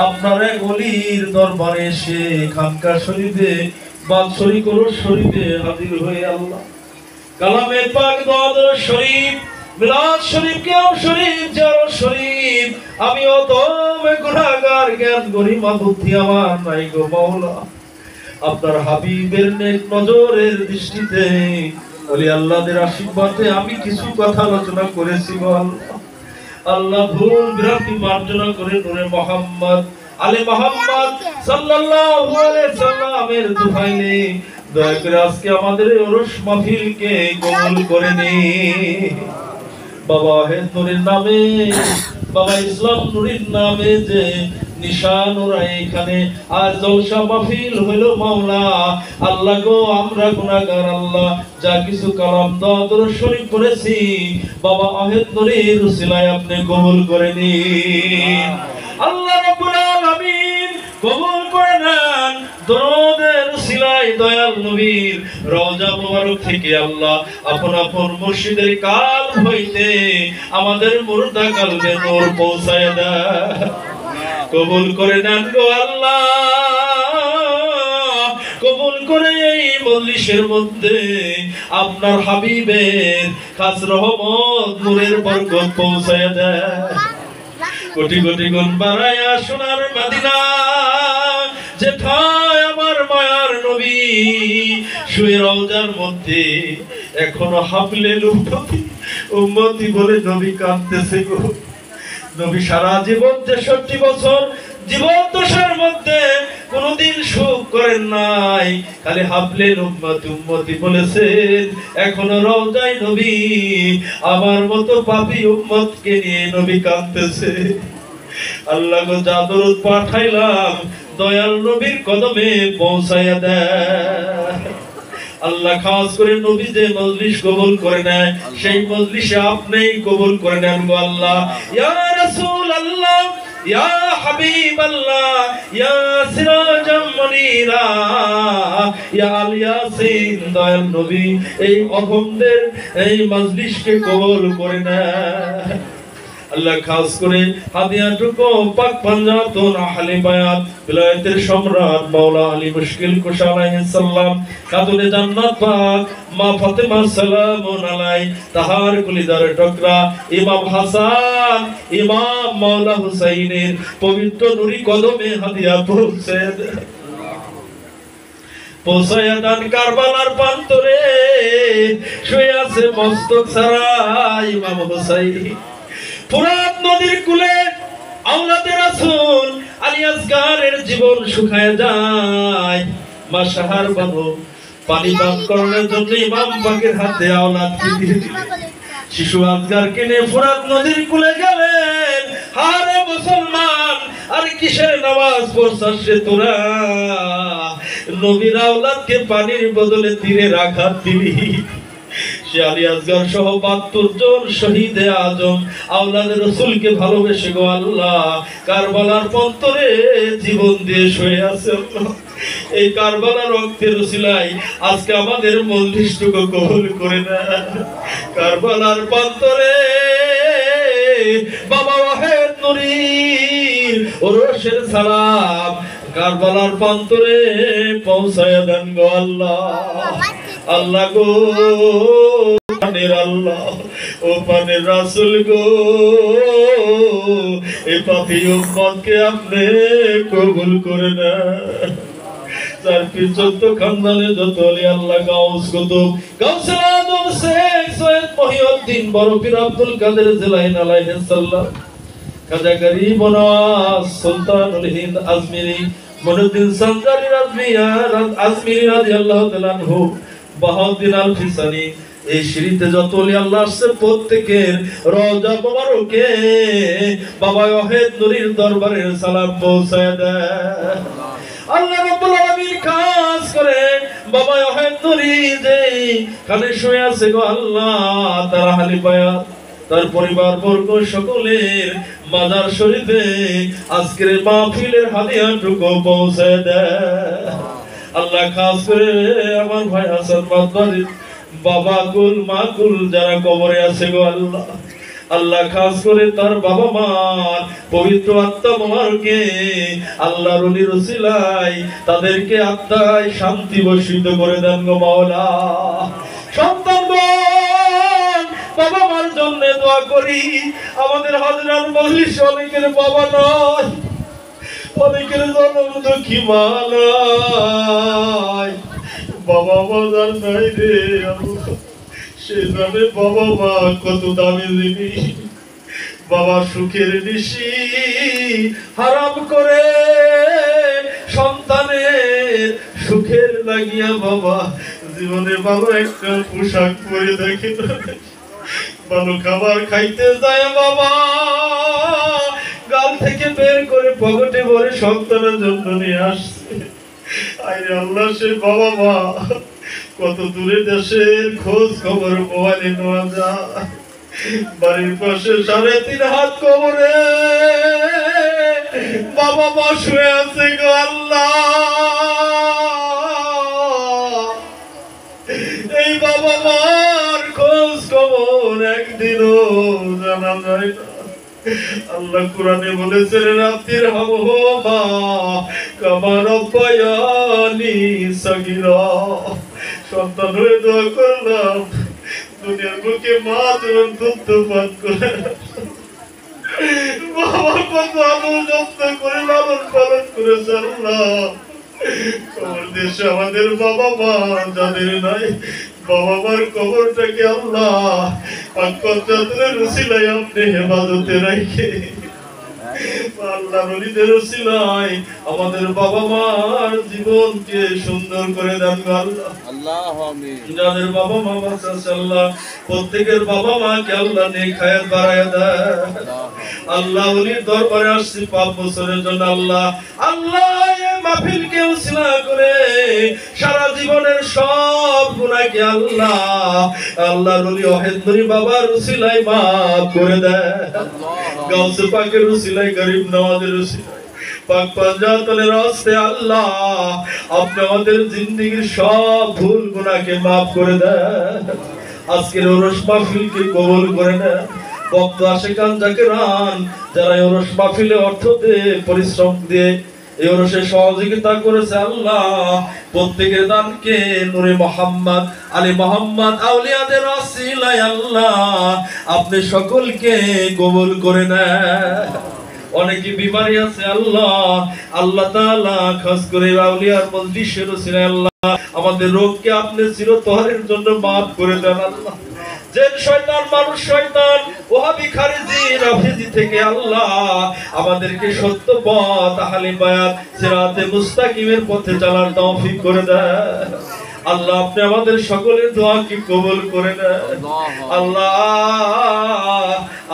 আপনার এক ওলির দরবারে এসে খানকা শরীফে বাদশরী করো শরীফে হাজির হয়ে আল্লাহ কালামে পাক দোয়াদ শরীফ মিলাদ শরীফ কিয়াম শরীফ জারো শরীফ আমি অদম গুনাহগার জ্ঞান গরিমা বুদ্ধি আমার নাই গো মাওলা আপনার হাবিবের নেক নজরের দৃষ্টিতে ওলি আল্লাহদের আশীর্বাদে আমি কিছু কথা আলোচনা করেছি গো আল্লাহ আল্লাহ ভুল ভ্রান্তি মার্জনা করে নূরে মুহাম্মদ আলে মুহাম্মদ সাল্লাল্লাহু আলাইহি সাল্লামের দুহাইলে দয়া করে আজকে আমাদের এই ওরস মাহফিলকে কবুল করে নিন বাবা হেদ নূরের নামে বাবা ইসলাম নূরের নামে যে নিশান ওরা এখানে আজ জলসা মাহফিল হলো মাওলা আল্লাহ গো আমরা গুনাহগার আল্লাহ যা কিছু কালাম দরুদ শরীফ পড়েছি বাবা আহেদ নূরের উসিলায় আপনি কবুল করে নিন আল্লাহ রাব্বুল আলামিন কবুল করে নেন দরুদের উসিলায় দয়াল নবীর রওজা মুবারক থেকে আল্লাহ আপন আপন মুর্শিদের কাল হইতে আমাদের মুর্দা কলবে নূর পৌঁছায় দেন কবুল করে নেন গো আল্লাহ কবুল করে এই মজলিসের মধ্যে আপনার হাবিবের খাস রহমত নূরের বরকত পৌঁছায় দেন কোটি কোটি গুণ বাড়ায়া সোনার মদিনা যেথায় আমার মায়ার নবী শুয়ে রওজার মধ্যে এখনো হাফলে উম্মতি বলে নবী কাঁদতেছে গো নবী সারা জীবন 63 বছর জীবন দশার মধ্যে কোনদিন সুখ করেন নাই খালি হাফলে উম্মতি বলেছেন এখনো রওজায় নবী আমার মতো পাপী উম্মতকে নিয়ে নবী কাঁদতেছে আল্লাহ গো যা দরুদ পাঠাইলাম দয়াল নবীর কদমে পৌঁছায়া দেন আল্লাহ খাস করে নবী যে মজলিস কবুল করে নেয় সেই মজলিসে আপনিই কবুল করে নেন গো আল্লাহ ইয়া রাসূল আল্লাহ ইয়া হাবিব আল্লাহ ইয়া সিরাজাম মুনীরা ইয়া আল ইয়াসিন দয়াল নবী এই অহমদের এই মজলিসকে কবুল করে নেন আল্লাহ খাস করে হাদিয়াটুকু পাক পাঞ্জাতন আহলে বায়াত বিলায়াতের সম্রাট মাওলা আলী মুশকিল কুশা আলাইহিস সালাম খাতুনে জান্নাত পাক মা ফাতেমা সালামুন আলাই তাহার কুলিদার টকরা ইমাম হাসান ইমাম মাওলা হুসাইনের পবিত্র নুরি কদমে হাদিয়া পৌঁছায় দেন কারবালার প্রান্তরে শুয়ে আছে মস্তক ছাড়া ইমাম হুসাইন ফুরাত নদীর কূলে আওলাদে রাসূল আলী আসগারের জীবন শুকায় যায় মা শাহার বানু পানি পান করার জন্য ইমাম পাকের হাতে আওলাদ দিয়ে দিলেন শিশু আসগারকে নিয়ে ফুরাত নদীর কূলে গেলেন হারে মুসলমান আর কিসের নামাজ পড়ছস রে তোরা নবীর আওলাদকে পানির বদলে তীরে রাখা দিবি আলী আসগার সহ 72 জন শহীদে আজম আওলাদে রাসূলকে ভালোবেসে গো আল্লাহ কারবালার প্রান্তরে জীবন দিয়ে শুয়ে আছে আল্লাহ এই কারবালার রক্তের উসিলায় আজকে আমাদের মজলিসটুকু কবুল করে নেন কারবালার প্রান্তরে বাবা ওয়াহেদ নূরীর ওরসের সালাম কারবালার প্রান্তরে পৌঁছায়া দেন গো আল্লাহ আল্লাহ গো পানের আল্লাহ ও পানের রাসূল গো এই পাপী উম্মতকে আপনি কবুল করে নেন তার পিছত খানদানে যত আলী আল্লাহ গাউস কুতুব গাউসুল আজম শেখ সৈয়দ মহিউদ্দিন বড় পীর আব্দুল কাদের জিলানী আলাইহিস সালাম খাজা গরিব নওয়াজ সুলতানুল হিন্দ আজমিরি মনুদ্দিন সঞ্জারি আজমিরি রাদিয়াল্লাহু তাআলা আনহু বাহাউদ্দিন আল ফিসানি এই শরীতে যত ওলি আল্লাহ আছে প্রত্যেকের রওজা মোবারকে বাবা ওয়াহেদ নূরীর দরবারে সালাম পৌঁছায় দেন আল্লাহ রাব্বুল আলামিন খাস করে বাবা অহেন্দরি যে কানে শুয়ে আছে গো আল্লাহ, তারা হালিপায়া তার পরিবার বর্গ সকলের মাজার শরীফে আজকের মাহফিলের হাদিয়াটুকু পৌঁছে দেয় আল্লাহ। খাস করে আমার ভাই হাসান মাতবাড়ির বাবা কুল মা কুল যারা কবরে আছে গো আল্লাহ, আল্লাহ খাস করে তার বাবা মার পবিত্র আত্মা মোবারকে আল্লাহর ওলির ওসিলায় তাদেরকে আত্মায় শান্তি বর্ষিত করে দেন গো মাওলা। সন্তানগণ বাবা মার জন্য দোয়া করি। আমাদের হাজরার মজলিস অনেকের বাবা নয়, অনেকের জন্ম দুঃখী মা নাই, বাবা মাজার নাই রে আল্লাহ। সে জানে বাবা মা কত দামি জিনিস। বাবা সুখের নিশি হারাম করে সন্তানের সুখের লাগিয়া বাবা জীবনে ভালো একটা পোশাক পরে দেখে, ভালো খাবার খাইতে যায় বাবা গাল থেকে বের করে পকেটে ভরে সন্তানের জন্য নিয়ে আসছে। আরে আল্লাহ, সে বাবা মা কত দূরে দেশের খোঁজ খবর মোবাইলে নেওয়া যায়। বাড়ির পাশে 3.5 হাত কবরে বাবা মা শুয়ে আছে গো আল্লাহ। এই বাবা মার খোঁজ খবর একদিনও জানা যায় না। আল্লাহ কোরআনে বলেছেন রাত্রির হাওয়া কামা রব্বায়ানি সগীরা। সন্তান হয়ে দোয়া করলাম দুনিয়ার বুকে মা যেমন দুধ পান করে বাবা কত আদর যত্ন করে লালন পালন করেছে আল্লাহ। আমার দেশে আমাদের বাবা মা যাদের নাই, বাবা মার কবরটাকে আল্লাহ পাক-পবিত্রের উসিলায় আপনি হেফাজতে রাখে আল্লাহ। নবীদের উসিলায় আমাদের বাবা মার জীবনকে সুন্দর করে দেন আল্লাহ। আল্লাহ আমিন। যাদের বাবা মা আছে আল্লাহ প্রত্যেকের বাবা মাকে আল্লাহ নেক হায়াত বাড়ায় দেয় আল্লাহ। ওলির দরবারে আসছি 5 বছরের জন্য আল্লাহ। আল্লাহ এই মাহফিলকে উসিলা করে সারা জীবনের সব গুনাহকে আল্লাহ আল্লাহর ওলি অহেন্দরি বাবার উসিলায় মাফ করে দেয়। গাউসে পাকের উসিলায়, গরিব নওয়াজের উসিলায়, পাক পাঞ্জাতনের রাস্তে আল্লাহ আপনি আমাদের জিন্দেগীর সব ভুল গুনাহকে মাফ করে দেন। আজকের ওরস মাহফিলকে কবুল করে নেন। ভক্ত আশিকান জাকিরান যারা ওরস মাহফিলে অর্থ দিয়ে পরিশ্রম দিয়ে এই ওরসে সহযোগিতা করেছে আল্লাহ প্রত্যেকের দানকে নূরে মুহাম্মদ আলী মুহাম্মদ আউলিয়াদের ওসিলায় আল্লাহ আপনি সকলকে কবুল করে নেন। অনেকে বিমারি আছে আল্লাহ, আল্লাহ তাআলা খাস করে আউলিয়ার মজলিসের ওসিলায় আল্লাহ আমাদের রোগকে আপনি চিরতরের জন্য মাফ করে দেন আল্লাহ। যে শয়তান মানুষ শয়তান ওহাবি খারিজি রাফিজি থেকে আল্লাহ আমাদেরকে সত্য পথ আহলে বায়াত সিরাতে মুস্তাকিমের পথে চলার তৌফিক করে দেন আল্লাহ। আপনি আমাদের সকলের দোয়াকে কবুল করে নেন আল্লাহ।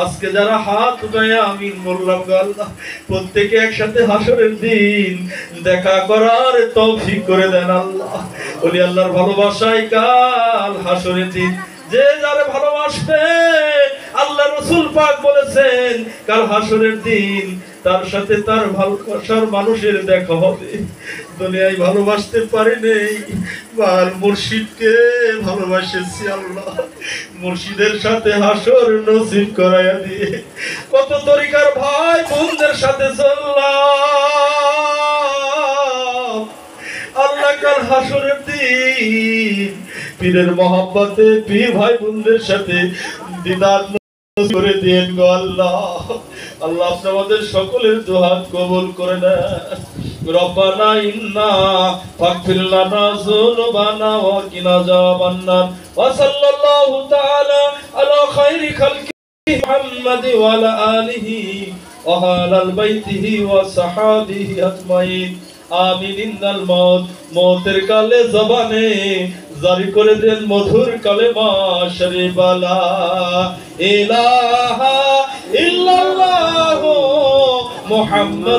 আজকে যারা হাত উঠায় আমিন বললাম গো আল্লাহ প্রত্যেকে একসাথে হাসরের দিন দেখা করার তৌফিক করে দেন আল্লাহ। ওলি আল্লাহর ভালোবাসায় কাল হাসরের দিন যে যারে ভালোবাসবে আল্লাহ রাসূল পাক বলেছেন কাল হাসরের দিন তার সাথে তার ভালোবাসার মানুষের দেখা হবে। দুনিয়ায় ভালোবাসতে পারি নেই, আর মুর্শিদকে ভালোবাসেছি আল্লাহ। মুর্শিদের সাথে হাসর নসিব করাইয়া দিয়ে কত তরিকার ভাই বোনদের সাথে চললাম আল্লাহ। কাল হাসরের দিন পীরের মহব্বতে পীর ভাই বোনদের সাথে দিদার করে দেন গো আল্লাহ। আল্লাহ আপনি আমাদের সকলের দোয়া কবুল করে নেন। রব্বানা ইন্না ফাগফির লানা যুনুবানা ওয়া কিনা যাবান্নার ওয়া সাল্লাল্লাহু তাআলা আলা খায়রি খালকি মুহাম্মাদ ওয়া আলা আলিহি ওয়া আলা বাইতিহি ওয়া সাহাবিহি আজমাইন আমিন। ইন্নাল মউত মউতের কালে জবানে জারি করে দেন মধুর কালেমা শরীফ লা ইলাহা ইল্লাল্লাহু মুহাম্মদ